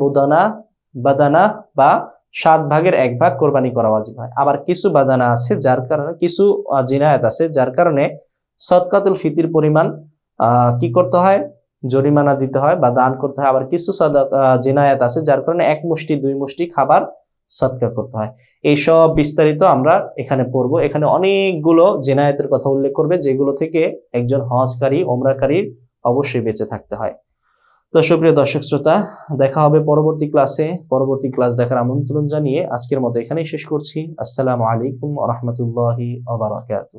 বাদানা বা 7 ভাগের 1 ভাগ কোরবানি করা ওয়াজিব হয়। আবার কিছু বাদানা আছে যার কারণে, কিছু জিনায়াত আছে যার কারণে সদকাতুল ফিতির পরিমাণ কি করতে হয়? জরিমানা দিতে হয় বা দান করতে হয়। আবার কিছু জিনায়াত আছে যার কারণে 1 মুষ্টি 2 মুষ্টি খাবার সদকা করতে হয়। এইসব বিস্তারিত আমরা এখানে পড়বো। এখানে অনেকগুলো জিনায়াতের কথা উল্লেখ করবে, যেগুলো থেকে একজন হজকারী, ওমরাকারীর অবশ্যই বেঁচে থাকতে হয়। তো সুপ্রিয় দর্শক শ্রোতা, দেখা হবে পরবর্তী ক্লাসে। পরবর্তী ক্লাস দেখার আমন্ত্রণ জানিয়ে আজকের মতো এখানেই শেষ করছি। আসসালামু আলাইকুম ওয়া রাহমাতুল্লাহি ওয়া বারাকাতুহু।